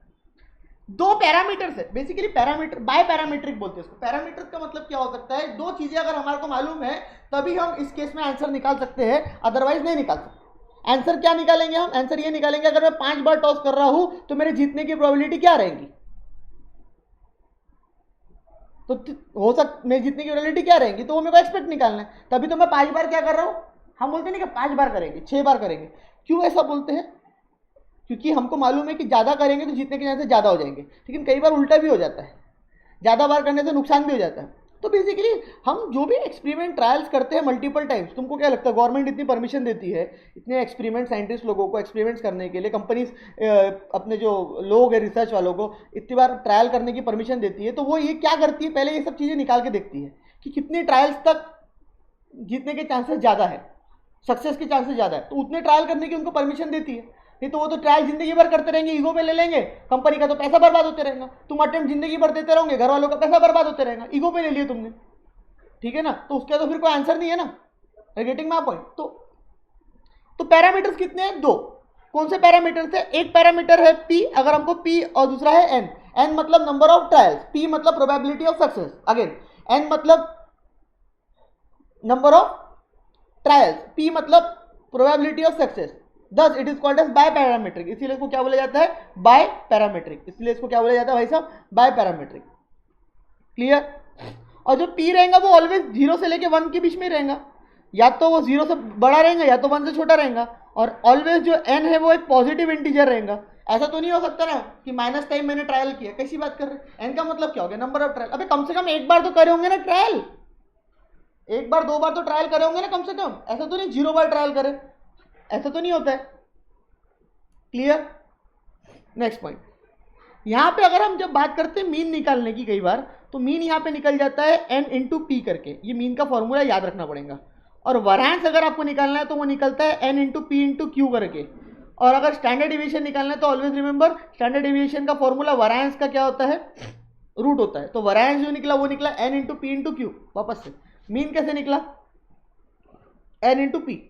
[SPEAKER 1] दो पैरामीटर्स है बेसिकली, पैरामीटर बाय पैरामीट्रिक बोलते हैं इसको। पैरामीटर का मतलब क्या हो सकता है? दो चीजें अगर हमारे को मालूम है तभी हम इस केस में आंसर निकाल सकते हैं, अदरवाइज नहीं निकाल सकते। आंसर क्या निकालेंगे हम? आंसर ये निकालेंगे अगर मैं 5 बार टॉस कर रहा हूं तो मेरे जीतने की प्रोबेबिलिटी क्या रहेगी। तो हो सकता मेरी जीतने की प्रोबेबिलिटी क्या रहेगी, तो वो मेरे को एक्सपेक्ट निकालना है। तभी तो मैं 5 बार क्या कर रहा हूं, हम बोलते नहीं कि 5 बार करेंगे, 6 बार करेंगे। क्यों ऐसा बोलते हैं? क्योंकि हमको मालूम है कि ज़्यादा करेंगे तो जीतने के चांसेस ज़्यादा हो जाएंगे, लेकिन कई बार उल्टा भी हो जाता है, ज़्यादा बार करने से नुकसान भी हो जाता है। तो बेसिकली हम जो भी एक्सपेरिमेंट ट्रायल्स करते हैं मल्टीपल टाइम्स, तुमको क्या लगता है गवर्नमेंट इतनी परमिशन देती है इतने एक्सपेरिमेंट साइंटिस्ट लोगों को एक्सपेरिमेंट्स करने के लिए, कंपनीज अपने जो लोग हैं रिसर्च वालों को इतनी बार ट्रायल करने की परमिशन देती है, तो वो ये क्या करती है, पहले ये सब चीज़ें निकाल के देखती है कि कितनी ट्रायल्स तक जीतने के चांसेस ज़्यादा है, सक्सेस के चांसेस ज़्यादा है, तो उतने ट्रायल करने की उनको परमिशन देती है। नहीं तो वो तो ट्रायल जिंदगी भर करते रहेंगे, ईगो पे ले लेंगे, कंपनी का तो पैसा बर्बाद होते रहेगा। तुम अटेम्प्ट जिंदगी भर देते रहोगे, घर वालों का पैसा बर्बाद होते रहेगा, ईगो पे ले लिए तुमने, ठीक है ना? तो उसका तो फिर कोई आंसर नहीं है ना। Getting my point? तो पैरामीटर्स कितने हैं? 2। कौन से पैरामीटर्स है? एक पैरामीटर है पी, अगर हमको पी, और दूसरा है एन। एन मतलब नंबर ऑफ ट्रायल्स, पी मतलब probability of success, again N मतलब नंबर ऑफ ट्रायल्स, पी मतलब probability of success. Thus it is called as biparametric, इसीलिए इसको क्या बोला जाता है? बायपैरामीट्रिक। इसलिए इसको क्या बोला जाता है भाई साहब? बायपैरामीट्रिक। क्लियर? और जो पी रहेगा वो ऑलवेज 0 से लेके 1 के बीच में रहेगा, या तो वो 0 से बड़ा रहेगा या तो 1 से छोटा रहेगा, और ऑलवेज जो n है वो एक पॉजिटिव इंटीजर रहेगा। ऐसा तो नहीं हो सकता ना कि माइनस टाइम मैंने ट्रायल किया, कैसी बात कर रहे हैं? n का मतलब क्या हो गया? Number of trial. अबे कम से कम एक बार तो करे होंगे ना ट्रायल, एक बार दो बार तो ट्रायल करे होंगे ना कम से कम। ऐसा तो नहीं 0 बार ट्रायल करे, ऐसा तो नहीं होता है। क्लियर? नेक्स्ट पॉइंट, यहां पे अगर हम जब बात करते हैं मीन निकालने की, कई बार तो मीन यहां पे निकल जाता है n इंटू पी करके, ये मीन का फॉर्मूला याद रखना पड़ेगा। और वरांस अगर आपको निकालना है तो वो निकलता है n into P into Q करके। और अगर स्टैंडर्ड डिविएशन निकालना है तो ऑलवेज रिमेंबर स्टैंडर्ड डिविएशन का फॉर्मूला वरांस का क्या होता है? रूट होता है। तो वरांस जो निकला वो निकला n into P into Q. वापस से मीन कैसे निकला? n into P.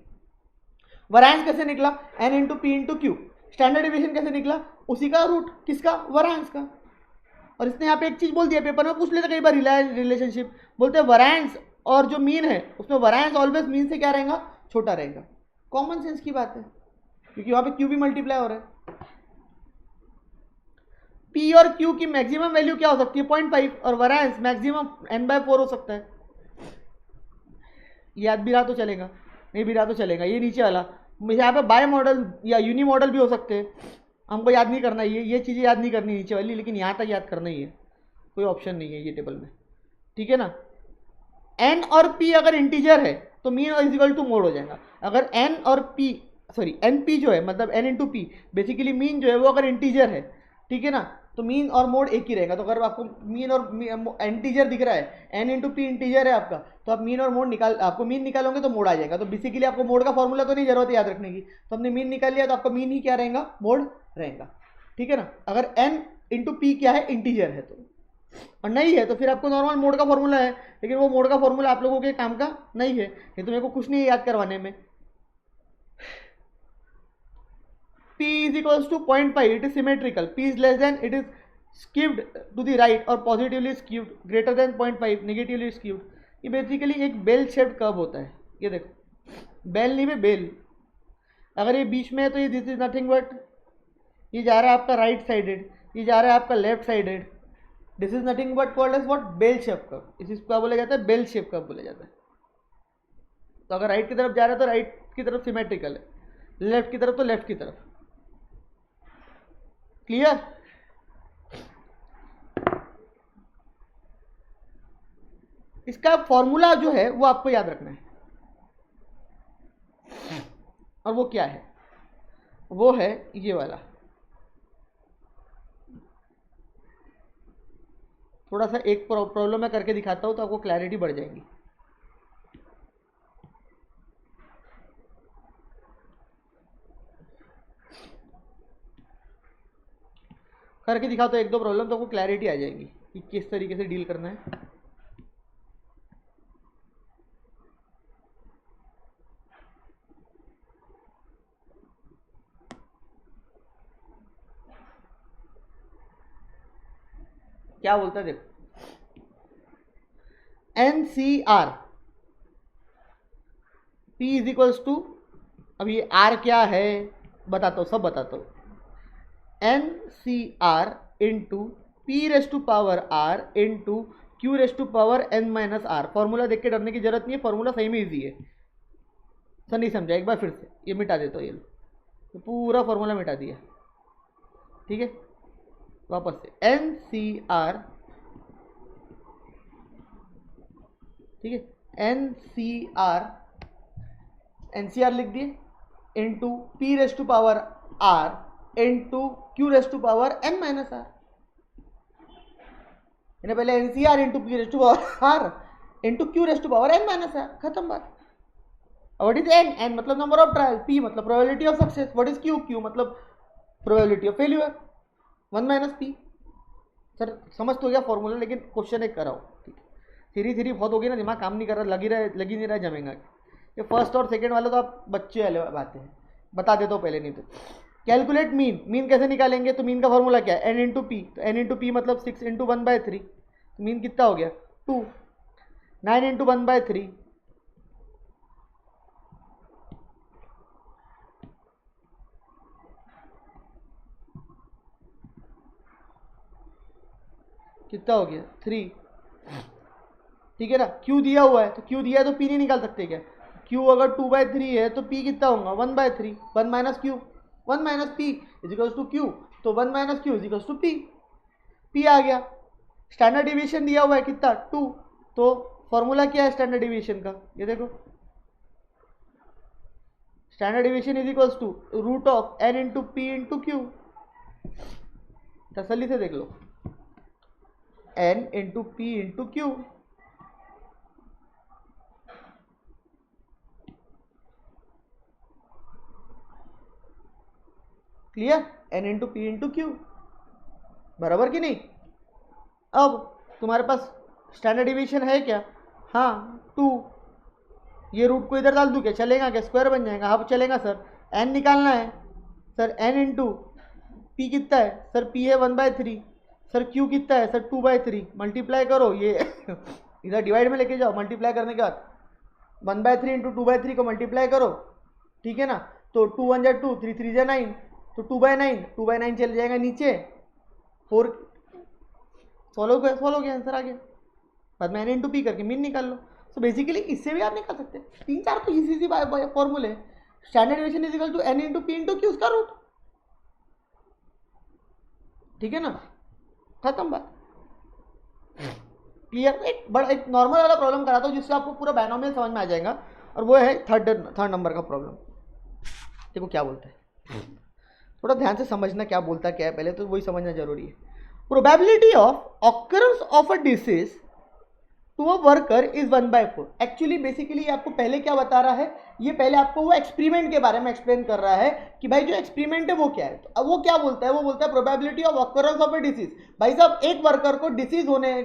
[SPEAKER 1] वरांस कैसे निकला? n into P into Q. Standard deviation कैसे निकला? उसी का रूट, किसका? वरांस का। और इसने यहाँ पे एक चीज बोल दिया, पेपर में पूछ लेते कई बार रिलेशनशिप, बोलते हैं वरांस और जो मीन है उसमें वरांस ऑलवेज मीन से क्या रहेगा? छोटा रहेगा। कॉमन सेंस की बात है, क्योंकि वहां पे क्यू भी मल्टीप्लाई हो रहा है। पी और क्यू की मैक्सिमम वैल्यू क्या हो सकती है? 0.5, और वरांस मैक्सिमम n/4 हो सकता है। याद भी रहा तो चलेगा, नहीं भी रहा तो चलेगा। ये नीचे वाला यहाँ पे बाय मॉडल या यूनी मॉडल भी हो सकते हैं, हमको याद नहीं करना, ये चीज़ें याद नहीं करनी नीचे वाली, लेकिन यहाँ तक याद करना ही है, कोई ऑप्शन नहीं है ये टेबल में। ठीक है ना? n और p अगर इंटीजर है तो mean is equal to mode हो जाएगा। अगर n और p सॉरी np जो है मतलब n into P, basically mean जो है वो अगर इंटीजर है, ठीक है ना, तो मीन और मोड एक ही रहेगा। तो अगर आपको मीन और इंटीजर दिख रहा है, n इंटू पी इंटीजर है आपका, तो आप मीन और मोड आपको मीन निकालोगे तो मोड आ जाएगा। तो बेसिकली आपको मोड का फॉर्मूला तो नहीं जरूरत है याद रखने की, तो हमने मीन निकाल लिया तो आपका मीन ही क्या रहेगा? मोड रहेगा। ठीक है ना? अगर n इंटू पी क्या है? इंटीजर है तो, और नहीं है तो फिर आपको नॉर्मल मोड का फॉर्मूला है, लेकिन वो मोड का फॉर्मूला आप लोगों के काम का नहीं है, ये तो मेरे को कुछ नहीं है याद करवाने में। p is equals to 0.5, it is symmetrical, p is less than, it is skewed to the right और positively skewed, greater than 0.5 negatively skewed। ये बेसिकली एक बेल शेप्ड कर्व होता है। ये देखो, बेल नहीं है बेल, अगर ये बीच में है तो ये दिस इज नथिंग बट, ये जा रहा है आपका राइट साइडेड, ये जा रहा है आपका left sided, this is nothing but called as what? Bell shape curve. इसी क्या बोला जाता है? बेल शेप कर्व बोला जाता है। तो अगर राइट की तरफ जा रहा है तो राइट की तरफ सिमेट्रिकल है, लेफ्ट की तरफ तो लेफ्ट की तरफ। क्लियर? इसका फॉर्मूला जो है वो आपको याद रखना है, और वो क्या है? वो है ये वाला। थोड़ा सा एक प्रॉब्लम मैं करके दिखाता हूं तो आपको क्लैरिटी बढ़ जाएगी। करके दिखाता हूं एक दो प्रॉब्लम तो आपको क्लैरिटी आ जाएगी कि किस तरीके से डील करना है। क्या बोलता है देखो, NCR P is equals to, अब ये R क्या है बताता हूँ, सब बताता हूँ। NCR into P raise to power R into Q raise to power n minus R। Formula देख के डरने की जरूरत नहीं है, फॉर्मूला सही में इजी है। सर नहीं समझा, एक बार फिर से ये मिटा देता हूँ, ये तो पूरा फॉर्मूला मिटा दिया। ठीक है, वापस से NCR, ठीक है, NCR लिख दिए into P raise to power R into Q raise to power n minus R। पहले NCR into P raise to power R into Q raise to power n minus R, खत्म बात। व्हाट इज n मतलब नंबर ऑफ ट्रायल, p मतलब probability of success, what is q मतलब probability of failure, 1 minus p। Sir समझ तो गया फॉर्मूला, लेकिन क्वेश्चन एक कराओ। ठीक है, थ्री बहुत हो गई ना, दिमाग काम नहीं कर रहा, लगी नहीं रहा जमेगा। ये फर्स्ट और सेकंड वाले तो आप बच्चे वाले बातें हैं, बता देता हूँ पहले, नहीं तो कैलकुलेट मीन। मीन कैसे निकालेंगे? तो मीन का फॉर्मूला क्या है? n into P. तो n इंटू पी मतलब 6 इंटू 1/3, तो मीन कितना हो गया? 2। 9 इंटू 1/3, कितना हो गया? 3। ठीक है ना? क्यू दिया हुआ है तो क्यू दिया है तो पी नहीं निकाल सकते क्या? Q अगर 2/3 है तो P कितना होगा 1/3, 1 minus q 1 minus P is equals to q, तो 1 minus q is equals to p, पी आ गया। स्टैंडर्ड डिविएशन दिया हुआ है कितना 2, तो फॉर्मूला क्या है स्टैंडर्ड डिविएशन का, ये देखो standard deviation is equals to root of n into P into Q, तसल्ली से देख लो n into P into Q. Clear, n into P into Q, बराबर कि नहीं। अब तुम्हारे पास स्टैंडर्ड डिवीजन है क्या, हाँ 2, ये रूट को इधर डाल दूँ क्या, चलेगा क्या, स्क्वायर बन जाएगा, हाँ चलेगा सर। n निकालना है सर, n इंटू पी कितना है सर, p है 1/3, सर q कितना है सर 2/3, मल्टीप्लाई करो ये इधर डिवाइड में लेके जाओ, मल्टीप्लाई करने के बाद 1/3 इंटू 2/3 को मल्टीप्लाई करो, ठीक है ना, तो 2 1 जा 2, 3 3 जा 9, तो 2/9 चल जाएगा नीचे, 4 सॉल्व हो गया, आंसर आ गया। बाद में n इंटू पी करके मीन निकाल लो। सो बेसिकली इससे भी आप निकाल सकते हैं, 3-4 तो इजी फॉर्मूले। Standard division is equal to n into P into Q, उसका रूट, ठीक है ना, खत्म बात। क्लियर। एक नॉर्मल वाला प्रॉब्लम कराता हूँ जिससे आपको पूरा बायनोमियल समझ में आ जाएगा, और वो है थर्ड नंबर का प्रॉब्लम। देखो क्या बोलता है, थोड़ा ध्यान से समझना क्या बोलता क्या है, पहले तो वही समझना जरूरी है। Probability of occurrence of a disease to a worker is 1/4। Actually basically आपको पहले क्या बता रहा है, ये पहले आपको वो एक्सपेरिमेंट के बारे में एक्सप्लेन कर रहा है कि भाई जो एक्सपेरिमेंट है वो क्या है। तो अब वो क्या बोलता है, वो बोलता है probability of occurrence of a disease. भाई साहब एक वर्कर को डिसीज होने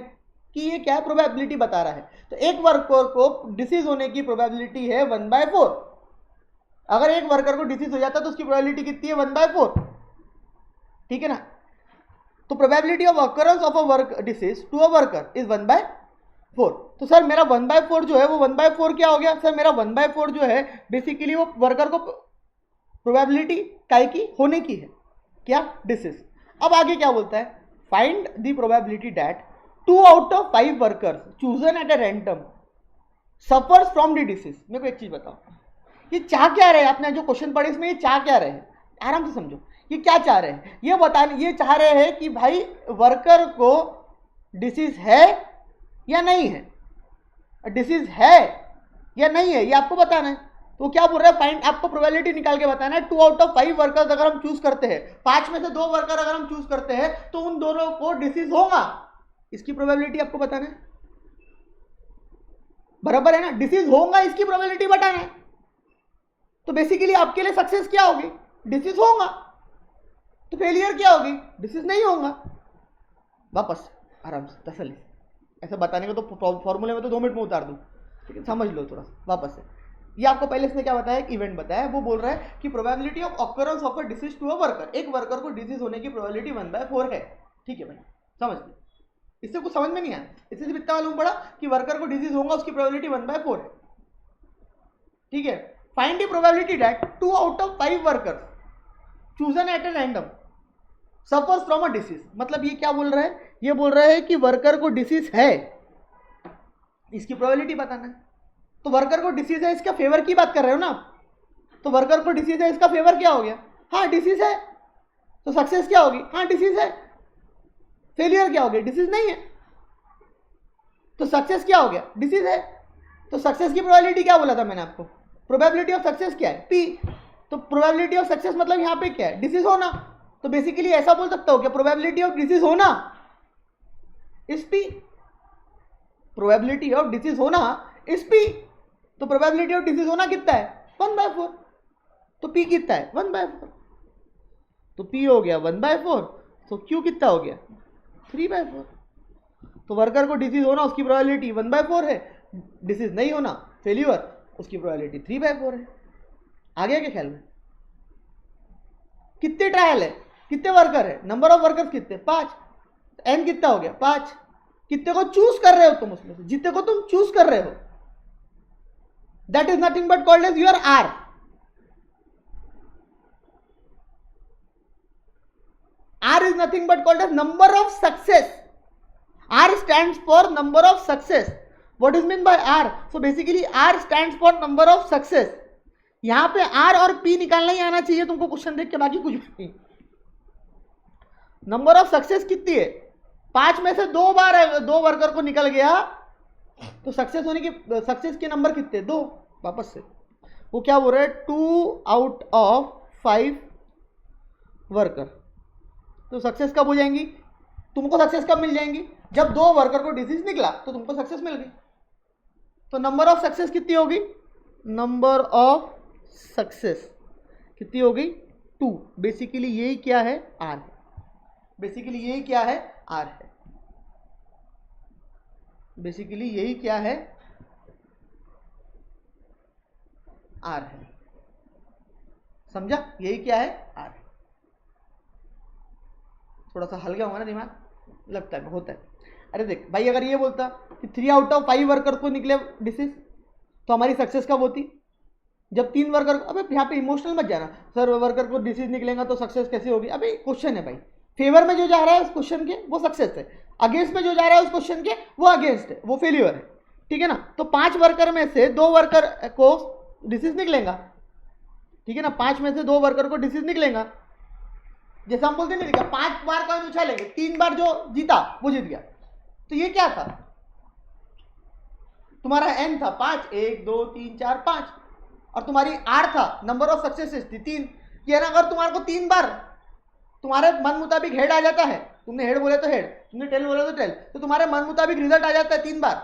[SPEAKER 1] की ये क्या प्रोबेबिलिटी बता रहा है, तो एक वर्कर को डिसीज होने की प्रोबेबिलिटी है 1/4। अगर एक वर्कर को डिसीज हो जाता है तो उसकी प्रोबेबिलिटी कितनी है 1/4, ठीक है ना। तो probability of occurrence of a work disease to a worker is 1/4। तो सर मेरा 1/4 जो है वो 1/4 क्या हो गया सर, मेरा 1/4 जो है बेसिकली वो वर्कर को प्रोबेबिलिटी काय की होने की है, क्या, डिसीज। अब आगे क्या बोलता है, find the probability that 2 out of 5 workers chosen at a random suffers from the disease. मेरे को एक चीज बताओ, ये चाह क्या रहे हैं, आपने जो क्वेश्चन पढ़े इसमें ये चाह क्या रहे हैं, आराम से समझो ये क्या चाह रहे हैं। ये बताने, ये चाह रहे हैं कि भाई वर्कर को डिसीज है या नहीं है, डिसीज है या नहीं है, ये आपको बताना है। तो क्या बोल रहा है, फाइंड, आपको प्रोबेबिलिटी निकाल के बताना है 2 आउट ऑफ 5 वर्कर्स अगर हम चूज करते हैं, 5 में से 2 वर्कर अगर हम चूज करते हैं तो उन दोनों को डिसीज होगा, इसकी प्रोबेबिलिटी आपको बताना है, बराबर है ना। डिसीज होगा इसकी प्रोबेबिलिटी बताना है। तो बेसिकली आपके लिए सक्सेस क्या होगी, डिसीज होगा, तो फेलियर क्या होगी, डिसीज नहीं होगा। वापस आराम से तसल्ली, ऐसा बताने को तो फॉर्मूले में तो 2 मिनट में उतार दूं, ठीक है, समझ लो थोड़ा वापस से। ये आपको पहले इसने क्या बताया, एक इवेंट बताया, वो बोल रहा है कि probability of occurrence of a disease to a worker, एक वर्कर को डिसीज होने की प्रोबेबिलिटी 1/4 है, ठीक है भाई, समझ लो। इससे कुछ समझ में नहीं आया, इससे सिर्फ इतना मालूम पड़ा कि वर्कर को डिसीज होगा उसकी प्रोबेबिलिटी 1/4 है, ठीक है। Find the probability that 2 out of 5 workers chosen at a random suffers from a disease. मतलब ये क्या बोल रहा है, ये बोल रहा है कि वर्कर को डिसीज है, इसकी प्रोबेबिलिटी बताना है। तो वर्कर को डिसीज है, इसका फेवर की बात कर रहे हो ना, तो वर्कर को डिसीज है, इसका फेवर क्या हो गया, हाँ डिसीज है, तो सक्सेस क्या होगी, हाँ डिसीज है। फेलियर क्या हो गया, डिसीज नहीं है, तो सक्सेस क्या हो गया, डिसीज है। तो सक्सेस की प्रोबेबिलिटी क्या बोला था मैंने आपको, प्रोबेबिलिटी ऑफ सक्सेस क्या है, पी। तो प्रोबेबिलिटी ऑफ सक्सेस मतलब यहां पे क्या है, डिसीज होना। तो बेसिकली ऐसा बोल सकता हूं कि प्रोबेबिलिटी ऑफ डिसीज होना is P, probability of disease होना इज पी। तो प्रोबेबिलिटी ऑफ डिसीज होना कितना है 1/4, तो पी कितना है 1/4, तो पी हो गया 1/4, तो क्यू कितना हो गया 3/4। तो वर्कर को डिसीज होना उसकी प्रोबेबिलिटी 1/4 है, डिसीज नहीं होना फेल्यूर उसकी प्रोबेबिलिटी 3/4 है। आ गया क्या ख्याल में। कितने ट्रायल है, कितने वर्कर है, नंबर ऑफ वर्कर्स कितने 5, एन कितना हो गया 5। कितने को चूज कर रहे हो तुम, उसमें से जितने को तुम चूज कर रहे हो, that is nothing but called as your R. Are is nothing but called as number of success, R stands for number of success. What is mean by R? So basically R stands for number of success. यहां पे आर और पी निकालना ही आना चाहिए तुमको क्वेश्चन देख के, बाकी कुछ भी नहीं। नंबर ऑफ सक्सेस कितनी है? 5 में से 2 बार है, 2 वर्कर को निकल गया तो सक्सेस होने की सक्सेस के नंबर कितने? 2। वापस से वो क्या बोल रहा है? 2 आउट ऑफ 5 वर्कर। तो सक्सेस कब हो जाएंगी? तुमको सक्सेस कब मिल जाएंगी? जब 2 वर्कर को डिसीज निकला तो तुमको सक्सेस मिल गई। तो नंबर ऑफ सक्सेस कितनी होगी? नंबर ऑफ सक्सेस कितनी होगी? 2। बेसिकली यही क्या है? आर है। बेसिकली यही क्या है? आर है। बेसिकली यही क्या है? आर है। समझा? यही क्या है? आर है। थोड़ा सा हल्का होगा ना दिमाग, लगता है, होता है। अरे देख भाई, अगर ये बोलता कि 3 आउट ऑफ 5 वर्कर को निकले डिसीज तो हमारी सक्सेस कब होती? जब 3 वर्कर। अबे यहाँ पे इमोशनल मत जाना, सर वर्कर को डिसीज निकलेगा तो सक्सेस कैसे होगी? अबे क्वेश्चन है भाई, फेवर में जो जा रहा है उस क्वेश्चन के वो सक्सेस है, अगेंस्ट में जो जा रहा है उस क्वेश्चन के वो अगेंस्ट है, वो फेल्यूर है। ठीक है ना? तो 5 वर्कर में से 2 वर्कर को डिसीज निकलेगा। ठीक है ना? 5 में से 2 वर्कर को डिसीज निकलेगा। जैसे हम बोलते नहीं, 5 बार कॉइन उछालेंगे, 3 बार जो जीता वो जीत गया। तो ये क्या था? तुम्हारा एन था 5, 1 2 3 4 5, और तुम्हारी आर था, नंबर ऑफ सक्सेसेस थी 3। ये ना, अगर तुम्हारे को 3 बार तुम्हारे मन मुताबिक हेड आ जाता है, तुमने हेड बोले तो हेड, तुमने टेल बोले तो टेल, तो तुम्हारे मन मुताबिक रिजल्ट आ जाता है 3 बार।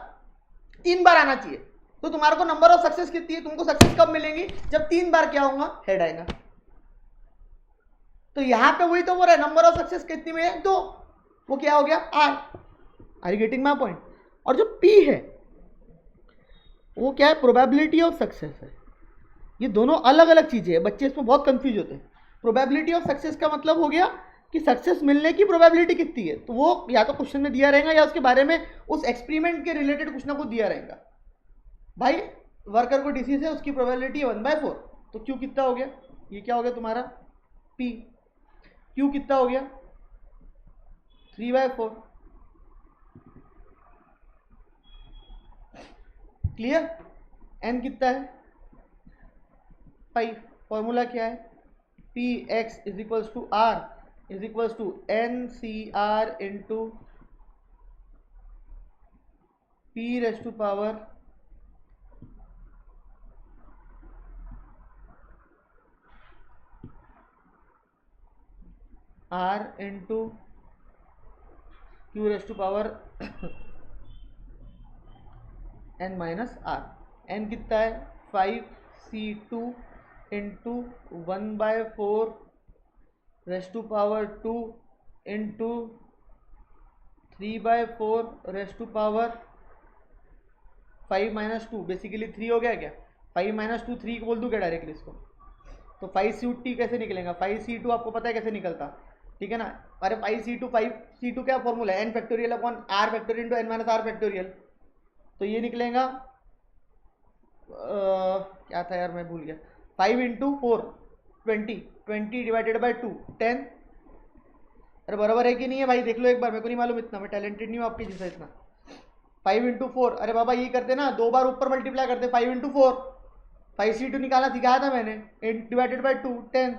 [SPEAKER 1] 3 बार आना चाहिए। तो तुम्हारे को नंबर ऑफ सक्सेस कितनी है? तुमको सक्सेस कब मिलेंगी? जब 3 बार क्या होगा? हेड आएगा। तो यहां पे वही तो बोल रहा है, नंबर ऑफ सक्सेस कितनी में है? 2। वो क्या हो गया? R. Are you getting my point? और जो पी है वो क्या है? प्रोबेबिलिटी ऑफ सक्सेस है। ये दोनों अलग अलग चीजें हैं, बच्चे इसमें बहुत कंफ्यूज होते हैं। प्रोबेबिलिटी ऑफ सक्सेस का मतलब हो गया कि सक्सेस मिलने की प्रोबेबिलिटी कितनी है, तो वो या तो क्वेश्चन में दिया रहेगा या उसके बारे में उस एक्सपेरिमेंट के रिलेटेड कुछ ना कुछ दिया रहेगा। भाई वर्कर को डिसीज है, उसकी प्रोबेबिलिटी है 1/4, तो क्यू कितना हो गया? ये क्या हो गया तुम्हारा? पी। क्यू कितना हो गया? 3/4। क्लियर? एन कितना है? 5। फॉर्मूला क्या है? P X is equals to R is equals to N C R into P raise to power R into Q raise to power N minus R. N कितना है? 5c2 into 1/4 raise to power 2 into 3/4 raise to power 5 minus 2। Basically 3 हो गया क्या? 5 माइनस 2 3 को बोल दूँ क्या डायरेक्टली इसको? तो 5c2 कैसे निकलेगा? 5c2 आपको पता है कैसे निकलता? ठीक है ना? अरे 5c2 क्या फॉर्मूला है? N factorial upon R factorial into N minus R factorial. तो ये निकलेगा क्या था यार, मैं भूल गया। 5 इंटू 4 20 डिवाइडेड बाई 2 10। अरे बराबर है कि नहीं है भाई? देख लो एक बार, मेरे को नहीं मालूम इतना, मैं टैलेंटेड नहीं हूँ आपके जैसा इतना। 5 इंटू 4, अरे बाबा ये करते ना, 2 बार ऊपर मल्टीप्लाई करते, 5 इंटू 4। 5c2 निकालना सिखाया था मैंने, डिवाइडेड बाई 2 10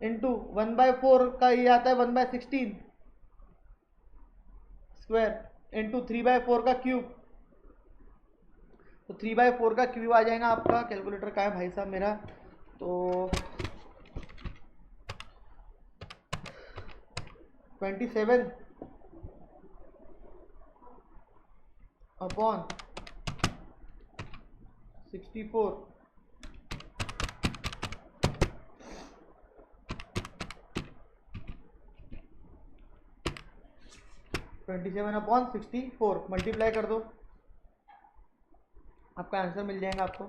[SPEAKER 1] इंटू 1/4 का ये आता है 1/16 स्क्वायर इंटू 3/4 का क्यूब। तो 3/4 का क्यूब आ जाएगा आपका। कैलकुलेटर का है भाई साहब मेरा? तो 27 अपॉन 64 27 अपॉन 64 मल्टीप्लाई कर दो, आपका आंसर मिल जाएगा आपको।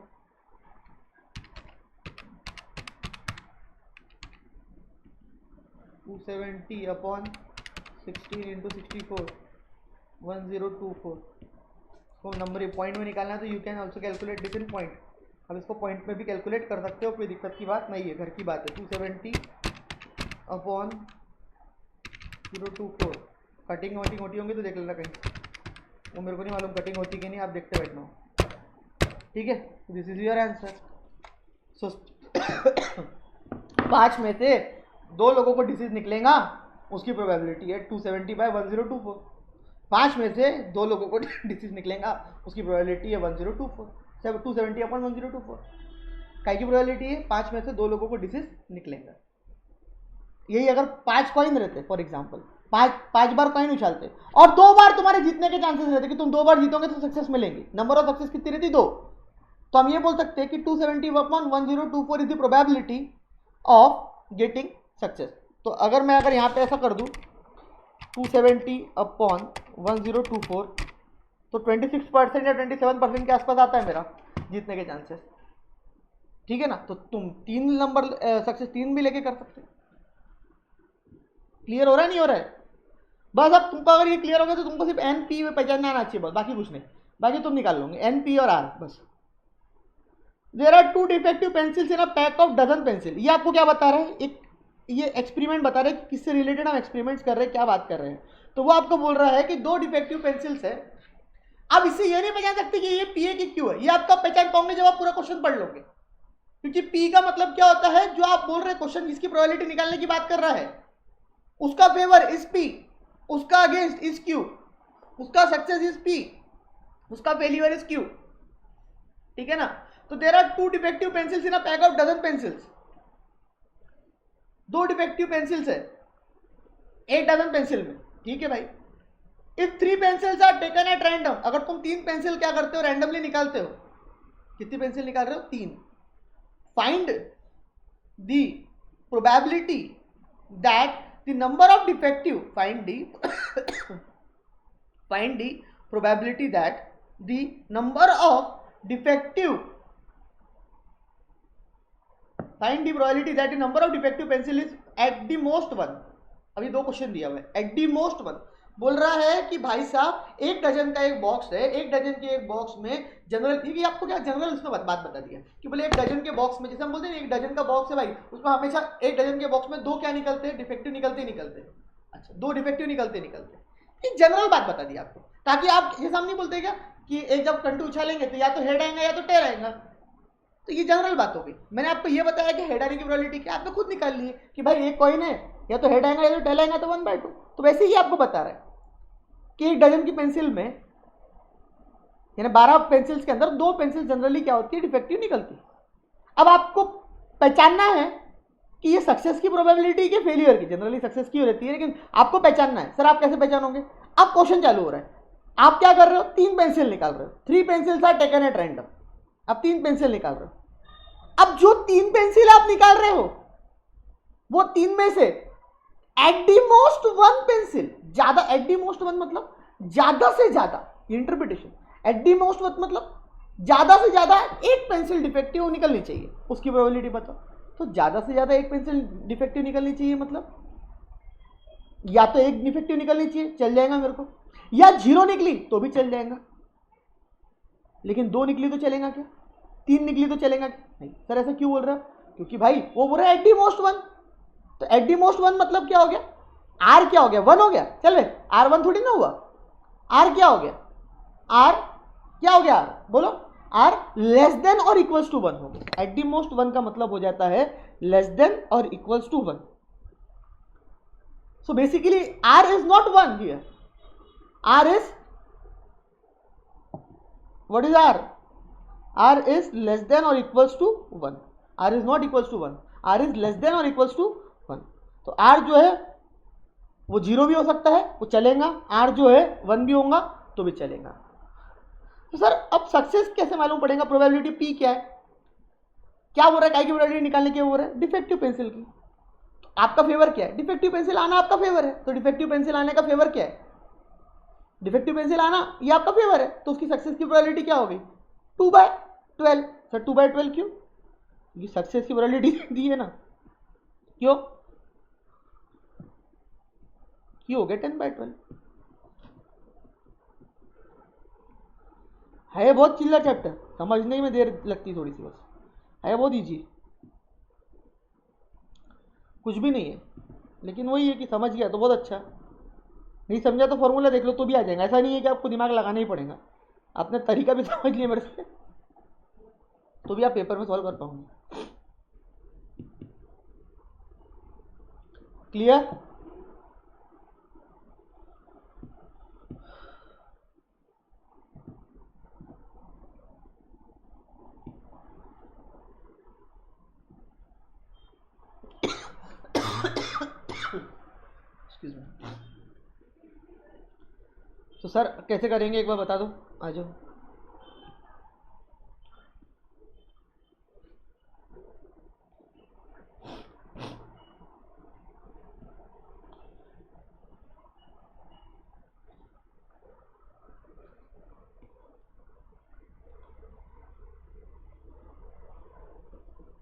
[SPEAKER 1] 270 अपॉन 16 इंटू 64 1024। इसको नंबर पॉइंट में निकालना है तो you can also calculate this in point. अब इसको पॉइंट में भी कैलकुलेट कर सकते हो, कोई दिक्कत की बात नहीं है, घर की बात है। 270 अपॉन 024, कटिंग वटिंग होती होंगी तो देख लेना कहीं। वो मेरे को नहीं मालूम कटिंग होती कि नहीं, आप देखते बैठना। ठीक है, दिस इज योर आंसर। सो 5 में से 2 लोगों को डिसीज निकलेगा, उसकी प्रोबेबिलिटी है 270/1024। 5 में से 2 लोगों को डिसीज निकलेगा, उसकी प्रोबेबिलिटी है 1024, 270/1024। काय की प्रोबेबिलिटी है? 5 में से 2 लोगों को डिसीज निकलेगा। यही अगर 5 कॉइन रहते, फॉर एग्जाम्पल 5 बार कॉइन उछालते और 2 बार तुम्हारे जीतने के चांसेस रहते कि तुम 2 बार जीतोगे तो सक्सेस मिलेंगी, नंबर ऑफ सक्सेस कितनी रहती? 2। तो हम ये बोल सकते हैं कि 270/1024 is the probability of getting success. तो अगर यहाँ पे ऐसा कर दूं 270/1024, तो 26% या 27% के आसपास आता है मेरा जीतने के चांसेस। ठीक है ना? तो तुम 3 नंबर सक्सेस 3 भी लेके कर सकते हो। क्लियर हो रहा है नहीं हो रहा है? बस अब तुमको अगर ये क्लियर हो गया तो तुमको सिर्फ एन पी में पहचानना आना चाहिए, बस बाकी कुछ नहीं, बाकी तुम निकाल लोगे एन पी और आर बस। There are 2 defective pencils in a pack of dozen pencil. ये आपको क्या बता रहा है? एक ये एक्सपेरिमेंट बता रहे हैं कि किससे रिलेटेड हम एक्सपेरिमेंट्स कर रहे हैं, क्या बात कर रहे हैं। तो वो आपको बोल रहा है कि 2 डिफेक्टिव पेंसिल्स है। अब इससे ये नहीं पहचान सकते कि ये पी है कि क्यू है, ये आपका पहचान पाओगे जब आप पूरा क्वेश्चन पढ़ लोगे, क्योंकि पी का मतलब क्या होता है? जो आप बोल रहे क्वेश्चन जिसकी प्रोबेबिलिटी निकालने की बात कर रहा है उसका फेवर इज पी, उसका अगेंस्ट इज क्यू, उसका सक्सेस इज पी, उसका फेलियर इज क्यू। ठीक है ना? तो there are 2 defective pencils in a pack of dozen pencils. 2 defective pencils है 1 डजन पेंसिल में। ठीक है भाई, if 3 pencils are taken at random, अगर तुम 3 पेंसिल क्या करते हो? रैंडमली निकालते हो। कितनी पेंसिल निकाल रहे हो? 3। Find the probability that the number of defective find the probability that the number of defective pencil is at the most 1। अभी 2 क्वेश्चन दिया हुआ है, एट दी मोस्ट 1 बोल रहा है कि भाई साहब 1 डजन का एक बॉक्स है, 1 डजन के एक बॉक्स में जनरल, ठीक है आपको क्या जनरल उसमें बात बता दिया कि बोले 1 डजन के बॉक्स में, जैसे हम बोलते हैं 1 डजन का बॉक्स है भाई, उसमें हमेशा 1 डजन के बॉक्स में 2 क्या निकलते हैं? डिफेक्टिव निकलते ही निकलते हैं। अच्छा, 2 डिफेक्टिव निकलते ये जनरल बात बता दी आपको, ताकि आप ये सामने बोलते क्या कि एक जब कंटू उछालेंगे तो या तो हेड आएगा या तो टेल आएगा, तो ये जनरल बात हो गई। मैंने आपको ये बताया कि हेड आने की प्रोबेबिलिटी क्या, आपने खुद निकाल ली है कि भाई एक कॉइन है, या तो हेड आएगा या तो टेल आएगा, तो 1/2। तो वैसे ही आपको बता रहा है कि 1 डजन की पेंसिल में यानी 12 पेंसिल्स के अंदर 2 पेंसिल जनरली क्या होती है? डिफेक्टिव निकलती है। अब आपको पहचानना है कि ये सक्सेस की प्रोबेबिलिटी के फेलियर की, जनरली सक्सेस की रहती है, लेकिन आपको पहचानना है। सर आप कैसे पहचानोगे? अब क्वेश्चन चालू हो रहा है, आप क्या कर रहे हो? 3 पेंसिल निकाल रहे हो, 3 pencils are taken at random. अब 3 पेंसिल निकाल रहे हो। अब जो 3 पेंसिल आप निकाल रहे हो वो 3 में से एट दी मोस्ट 1 पेंसिल, ज्यादा, एट दी मोस्ट 1 मतलब ज्यादा से ज्यादा, इंटरप्रिटेशन, एट दी मोस्ट 1 मतलब ज्यादा से ज्यादा 1 पेंसिल डिफेक्टिव निकलनी चाहिए, उसकी प्रोबेबिलिटी बताओ। तो ज्यादा से ज्यादा 1 पेंसिल डिफेक्टिव निकलनी चाहिए मतलब या तो 1 डिफेक्टिव निकलनी चाहिए, चल जाएगा मेरे को, या 0 निकली तो भी चल जाएगा, लेकिन 2 निकली तो चलेगा क्या? 3 निकली तो चलेगा क्या? नहीं। सर ऐसा क्यों बोल रहा है? क्योंकि भाई वो बोल रहा है एट दी मोस्ट 1, तो एट दी मोस्ट 1 मतलब क्या हो गया? आर क्या हो गया? 1 हो गया। चल भाई आर 1 थोड़ी ना हुआ, आर क्या हो गया? आर क्या हो गया? आर बोलो, आर लेस देन और इक्वल्स टू 1 हो गया। एट दी मोस्ट 1 का मतलब हो जाता है लेस देन और equals to 1। So basically r is not 1 here, r is, what is r? Are is less than और equals to 1, r is not equals to 1, r is less than और इक्वल्स टू 1। तो आर जो है वो 0 भी हो सकता है, वो चलेगा, आर जो है 1 भी होगा तो भी चलेगा। तो सर अब सक्सेस कैसे मालूम पड़ेगा? प्रोबेबिलिटी पी क्या है? क्या बोल रहा है? काय की प्रोबेबिलिटी निकालने की बोल रहा है? डिफेक्टिव पेंसिल की। तो आपका फेवर क्या है? डिफेक्टिव पेंसिल आना आपका फेवर है, तो डिफेक्टिव पेंसिल आने का फेवर क्या है? डिफेक्टिव पेंसिल आना ये आपका फेवर है, तो उसकी सक्सेस की प्रोबेबिलिटी क्या हो गई? 2/12। सर 2/12 क्यों? ये सक्सेस की प्रोबेबिलिटी दी है ना, क्यों हो गया 10/12? है बहुत चिल्ला चैप्टर, समझने में देर लगती थोड़ी सी, बस है बहुत ईजी, कुछ भी नहीं है, लेकिन वही है कि समझ गया तो बहुत अच्छा। नहीं समझा तो फॉर्मूला देख लो तो भी आ जाएगा, ऐसा नहीं है कि आपको दिमाग लगाना ही पड़ेगा, आपने तरीका भी समझ लिया मेरे से तो भी आप पेपर में सॉल्व कर पाओगे। क्लियर? तो सर कैसे करेंगे एक बार बता दो, आ जाओ।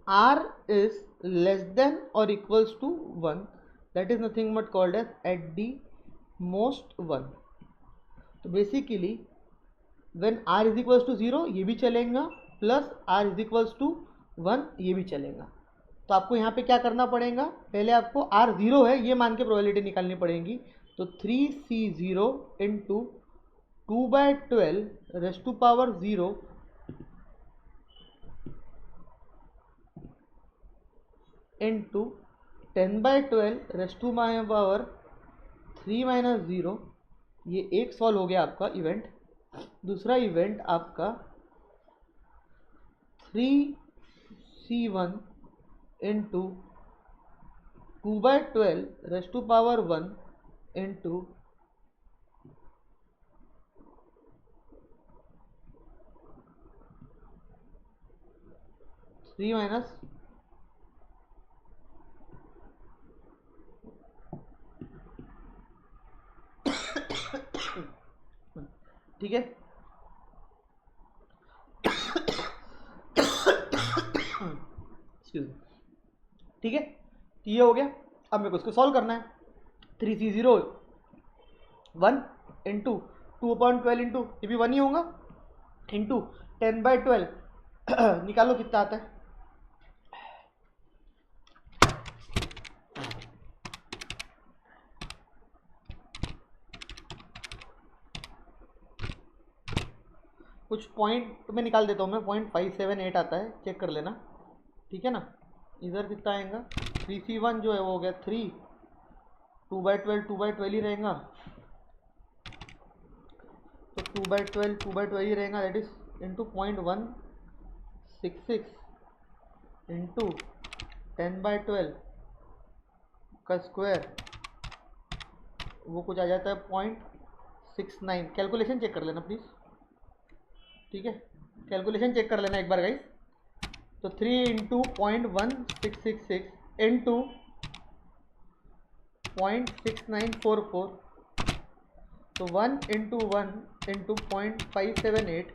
[SPEAKER 1] R is less than or equals to 1, that is nothing but called as at the most 1। तो basically when R is equals to 0 ये भी चलेगा, plus R is equals to 1 ये भी चलेगा। तो आपको यहाँ पे क्या करना पड़ेगा, पहले आपको R 0 है ये मान के प्रोबेबिलिटी निकालनी पड़ेगी। तो 3C0 into 2/12 raise to power 0 into 10/12 raise to power 3 - 0, ये एक सॉल्व हो गया आपका इवेंट। दूसरा इवेंट आपका 3C1 into 2/12 raise to power 1 into 3 - ठीक है, ठीक है, ये हो गया। अब मेरे को इसको सॉल्व करना है। 3C0 1 इंटू 2/12 इंटू ये भी 1 ही होगा इंटू 10/12 निकालो कितना आता है। कुछ पॉइंट मैं निकाल देता हूँ, मैं 0.578 आता है, चेक कर लेना, ठीक है ना। इधर कितना आएगा, 3C1 जो है वो हो गया 3, 2/12 ही रहेगा, तो 2/12 ही रहेगा, दैट इज इंटू 0.166 इंटू 10/12 का स्क्वायर, वो कुछ आ जाता है 0.69। कैलकुलेशन चेक कर लेना प्लीज़, ठीक है, कैलकुलेशन चेक कर लेना एक बार गाइस। तो 3 इंटू 0.1666 इंटू 0.6944, तो 1 इंटू 1 इंटू 0.578,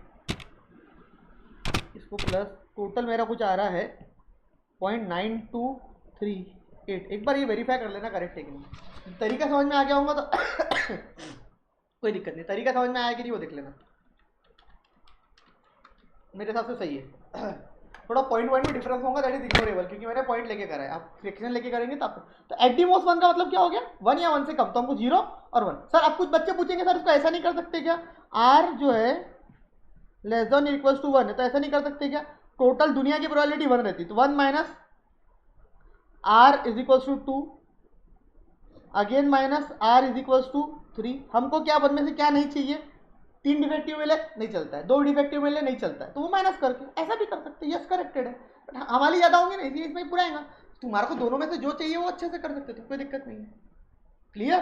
[SPEAKER 1] इसको प्लस टोटल मेरा कुछ आ रहा है 0.9238। एक बार ये वेरीफाई कर लेना करेक्ट है कि नहीं। तरीका समझ में आ गया होगा तो कोई दिक्कत नहीं, तरीका समझ में आया कि नहीं वो देख लेना, मेरे हिसाब से सही है। थोड़ा पॉइंट में डिफरेंस होगा, दैट इज इग्नोरेबल, क्योंकि मैंने पॉइंट लेके करा है, आप फ्रैक्शन लेके करेंगे तो आपको। तो एट दी मोस्ट 1 का मतलब क्या हो गया, 1 या 1 से कम, तो हमको 0 और 1। सर अब कुछ बच्चे पूछेंगे सर इसको ऐसा नहीं कर सकते क्या, R जो है लेस देन इक्वल टू 1 है, तो ऐसा नहीं कर सकते क्या, टोटल दुनिया की प्रोबेबिलिटी 1 रहती, तो 1 minus R is equal to 2, again minus R is equal to 3। हमको क्या 1 में से क्या नहीं चाहिए, 3 डिफेक्टिव मिले नहीं चलता है, 2 डिफेक्टिव मिले नहीं चलता है, तो वो माइनस करके ऐसा भी कर सकते हैं। यस करेक्टेड है, बट हमारी ज़्यादा होंगी ना, इसलिए इसमें पूरा आएगा। तुम्हारे को दोनों में से जो चाहिए वो अच्छे से कर सकते थे, कोई दिक्कत नहीं है। क्लियर?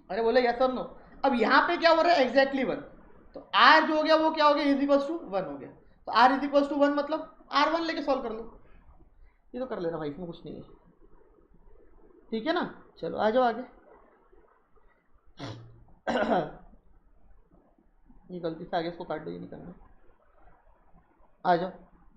[SPEAKER 1] अरे बोले यस और नो। अब यहाँ पे क्या हो रहा है, एग्जैक्टली 1, तो R जो हो गया वो क्या हो गया, इज इक्वल टू 1 हो गया, तो R इज इक्वल टू 1 मतलब R1 लेके सॉल्व कर लो, ये तो कर लेना भाई, इसमें कुछ नहीं है, ठीक है ना। चलो आ जाओ आगे। ये गलती से आगे इसको काट दो, ये नहीं करना, आ जाओ।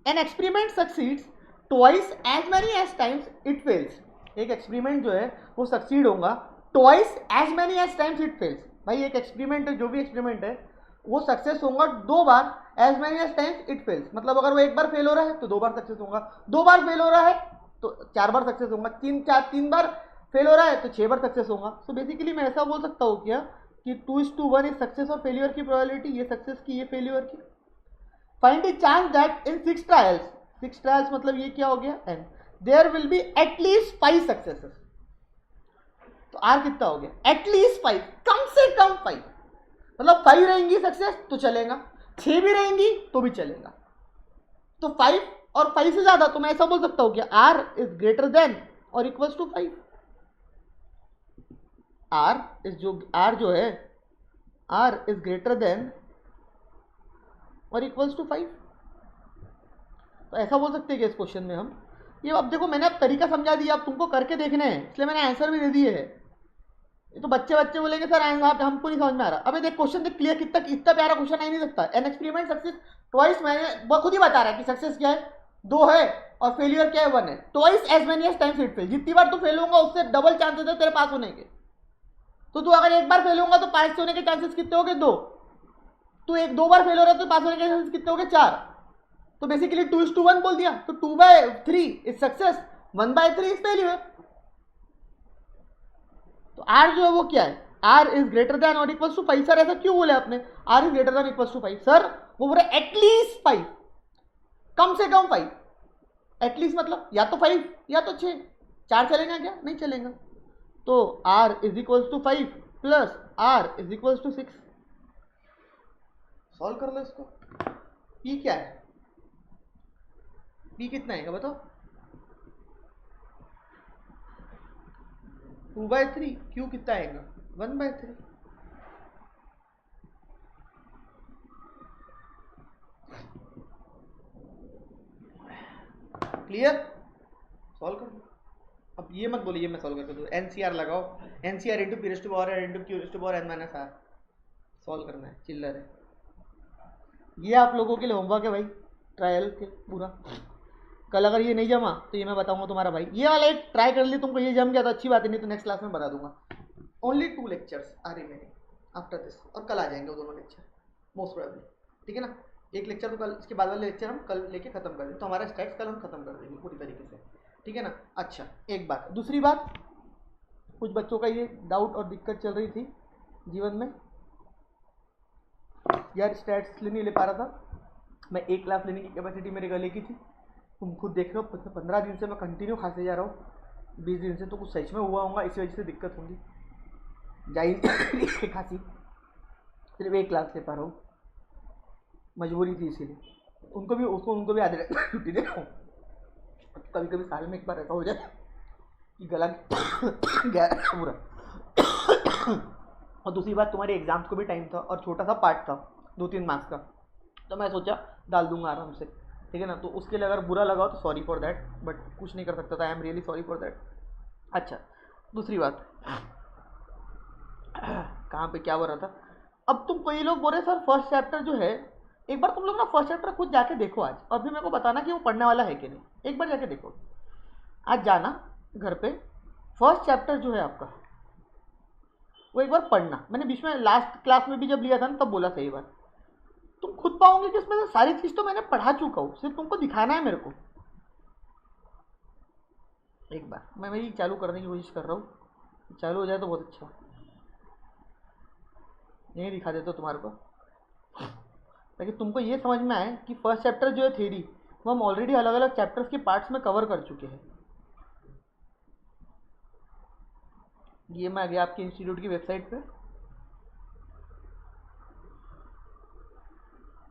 [SPEAKER 1] An experiment succeeds twice as many as times it fails. एक एक्सपेरिमेंट जो है वो सक्सीड होगा twice as many as times it fails. भाई एक एक्सपेरिमेंट है, जो भी एक्सपेरिमेंट है वो सक्सेस होगा 2 बार, as many as times it fails, मतलब अगर वो 1 बार फेल हो रहा है तो 2 बार सक्सेस होगा, 2 बार फेल हो रहा है तो 4 बार सक्सेस होगा, 3 बार फेल हो रहा है तो 6 बार सक्सेस होगा। सो बेसिकली मैं ऐसा बोल सकता हूँ क्या कि 2:1 इज सक्सेस और फेल्यूर की प्रोबेबिलिटी, ये सक्सेस की ये फेल्यूर की। Find the chance that in 6 trials, 6 trials मतलब ये क्या हो गया n, there will be at least 5 successes. तो r कितना हो गया, एटलीस्ट 5, कम से कम 5, मतलब 5 रहेंगी सक्सेस तो चलेगा, 6 भी रहेंगी तो भी चलेगा। तो 5 और 5 से ज्यादा, तो मैं ऐसा बोल सकता हूं कि r इज ग्रेटर देन और इक्वल्स टू 5। r जो है r इज ग्रेटर देन और इक्वल्स टू 5। तो ऐसा बोल सकते हैं कि इस क्वेश्चन में हम ये, अब देखो मैंने अब तरीका समझा दिया, अब तुमको करके देखने हैं, इसलिए मैंने आंसर भी दे दिए है। ये तो बच्चे बोलेंगे सर हमको नहीं समझ में आ रहा। अबे देख क्वेश्चन देख क्लियर, कितना इतना प्यारा क्वेश्चन आ ही नहीं सकता। एन एक्सपेरिमेंट सक्सेस ट्वाइस, मैंने खुद ही बता रहा है कि सक्सेस क्या है 2 है और फेलियर क्या है 1 है। Twice as many as times it fail, जितनी बार तू फेल होगा उससे डबल चांसेस है तेरे पास होने के। तो तू अगर एक बार फेल होगा तो पास होने के चांसेस कितने हो गए 2, तू 2 बार फेल हो रहा है तो पास होने के चांसेस कितने हो गए 4। तो बेसिकली 2:1 बोल दिया, तो 2/3 इज सक्सेस, 1/3 इज फेलियर। तो r जो है वो क्या है, r इज ग्रेटर देन और इक्वल्स टू 5। सर ऐसा क्यों बोले आपने, r is greater than equals to 5? Sir वो बोले एटलीस्ट 5, कम से कम 5। एटलीस्ट मतलब या तो 5 या तो 6, 4 चलेगा क्या, नहीं चलेगा। तो r is equals to 5 plus r is equals to 6। Solve कर लो इसको। p क्या है, p कितना है बताओ, 2/3, q कितना आएगा 1/3। क्लियर, सॉल्व कर दो। अब ये मत बोलिए मैं सॉल्व करके दूँ, एनसीआर लगाओ, NCR into P raise to power into Q raise to power n - r solve करना है, चिल्लर है। ये आप लोगों के लिए होमवर्क है भाई, ट्रायल के पूरा। कल अगर ये नहीं जमा तो ये मैं बताऊंगा तुम्हारा भाई, ये वाला एक ट्राई कर लिए, तुमको ये जम गया तो अच्छी बात है, नहीं तो नेक्स्ट क्लास में बता दूंगा। Only 2 lectures are remaining after this, और कल आ जाएंगे वो दोनों लेक्चर मोस्ट प्रोबेबली, ठीक है ना। एक लेक्चर तो कल, इसके बाद वाले लेक्चर हम कल लेके खत्म कर देंगे, तो हमारा स्टैट्स कल हम खत्म कर देंगे पूरी तरीके से, ठीक है ना। अच्छा एक बात, दूसरी बात, कुछ बच्चों का ये डाउट और दिक्कत चल रही थी जीवन में, यार स्टैट्स इसलिए नहीं ले पा रहा था, मैं 1 क्लास लेने की कैपेसिटी मेरे गले की थी, तुम खुद देख रहे हो 15 दिन से मैं कंटिन्यू खाते जा रहा हूँ, 20 दिन से, तो कुछ सच में हुआ होगा, इसी वजह से दिक्कत होगी, जाहिर खांसी, सिर्फ 1 क्लास ले पा रहा हूँ, मजबूरी थी इसीलिए। उनको भी आधे छुट्टी दे रहा हूँ, कभी कभी साल में 1 बार ऐसा हो जाए कि गला गया पूरा। और दूसरी बात, तुम्हारे एग्जाम्स को भी टाइम था और छोटा सा पार्ट था 2-3 मार्क्स का, तो मैं सोचा डाल दूंगा आराम से, ठीक है ना। तो उसके लिए अगर बुरा लगा तो सॉरी फॉर दैट, बट कुछ नहीं कर सकता था, I am really sorry for that. अच्छा दूसरी बात, कहाँ पे क्या हो रहा था, अब तुम कई लोग बोल रहे सर फर्स्ट चैप्टर जो है, एक बार तुम लोग ना फर्स्ट चैप्टर खुद जाके देखो आज, और फिर मेरे को बताना कि वो पढ़ने वाला है कि नहीं, एक बार जाके देखो आज, जाना घर पे, फर्स्ट चैप्टर जो है आपका वो एक बार पढ़ना। मैंने बीच में लास्ट क्लास में भी जब लिया था ना तब बोला सही बात, तुम खुद पाओगे कि इसमें से सारी चीज तो मैंने पढ़ा चुका हूँ, सिर्फ तुमको दिखाना है मेरे को। एक बार मैं वही चालू करने की कोशिश कर रहा हूँ, चालू हो जाए तो बहुत अच्छा, यही दिखा देता हूँ तुम्हारे को, ताकि तुमको ये समझ में आए कि फर्स्ट चैप्टर जो है थ्योरी, वो हम ऑलरेडी अलग अलग चैप्टर्स के पार्ट्स में कवर कर चुके हैं। ये मैं आ गया आपके इंस्टीट्यूट की वेबसाइट पे,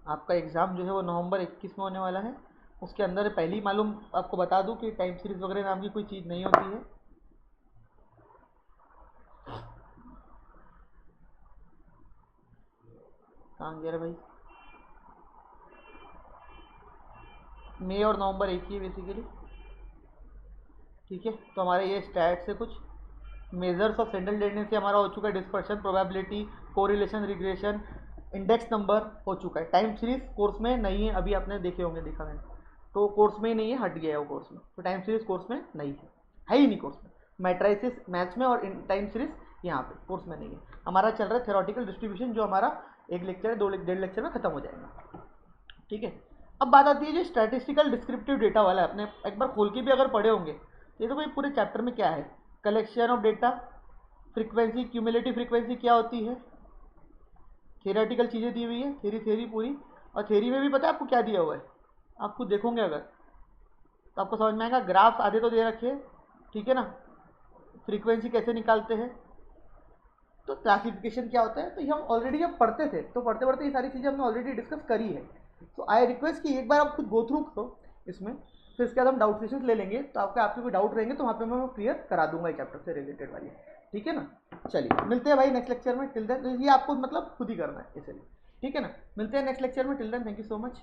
[SPEAKER 1] आपका एग्ज़ाम जो है वो नवंबर 21 में होने वाला है। उसके अंदर पहली मालूम आपको बता दूं कि टाइम सीरीज वगैरह नाम की कोई चीज़ नहीं होती है। कहाँ गया भाई, मई और नवंबर एक ही है बेसिकली, ठीक है। तो हमारे ये स्टैट से कुछ मेजर्स ऑफ सेंट्रल टेंडेंसी हमारा हो चुका है, dispersion, probability, correlation, regression, index number हो चुका है। टाइम सीरीज कोर्स में नहीं है, अभी आपने देखे होंगे, देखा मैंने, तो कोर्स में ही नहीं है, हट गया है वो कोर्स में, तो टाइम सीरीज कोर्स में नहीं है ही नहीं कोर्स में। मैट्राइसिस मैथ्स में और टाइम सीरीज यहाँ पे कोर्स में नहीं है। हमारा चल रहा है थ्योरेटिकल डिस्ट्रीब्यूशन, जो हमारा 1 लेक्चर है, 1.5 लेक्चर में खत्म हो जाएगा, ठीक है। अब बात आती है जो स्टैटिस्टिकल डिस्क्रिप्टिव डेटा वाला है, आपने एक बार खोल के भी अगर पढ़े होंगे, ये तो भाई पूरे चैप्टर में क्या है, collection of data, frequency, cumulative frequency क्या होती है, थियोरेटिकल चीज़ें दी हुई है, थ्योरी पूरी, और थ्योरी में भी पता है आपको क्या दिया हुआ है, आप खुद देखोगे अगर तो आपको समझ में आएगा। ग्राफ्स आधे तो दे रखे, ठीक है ना, फ्रीक्वेंसी कैसे निकालते हैं, तो क्लासिफिकेशन क्या होता है, तो ये हम ऑलरेडी जब पढ़ते थे तो पढ़ते पढ़ते ये सारी चीज़ें हमने ऑलरेडी डिस्कस करी है। तो आई रिक्वेस्ट कि एक बार आप खुद गो थ्रू करो इसमें, फिर इसके बाद हम डाउट सेशंस ले लेंगे, तो आपके कोई डाउट रहेंगे तो वहाँ पे मैं क्लियर करा दूंगा चैप्टर से रिलेटेड वाली, ठीक है ना। चलिए मिलते हैं भाई नेक्स्ट लेक्चर में, टिल देन ये आपको मतलब खुद ही करना है इसलिए, ठीक है ना। मिलते हैं नेक्स्ट लेक्चर में, till then thank you so much.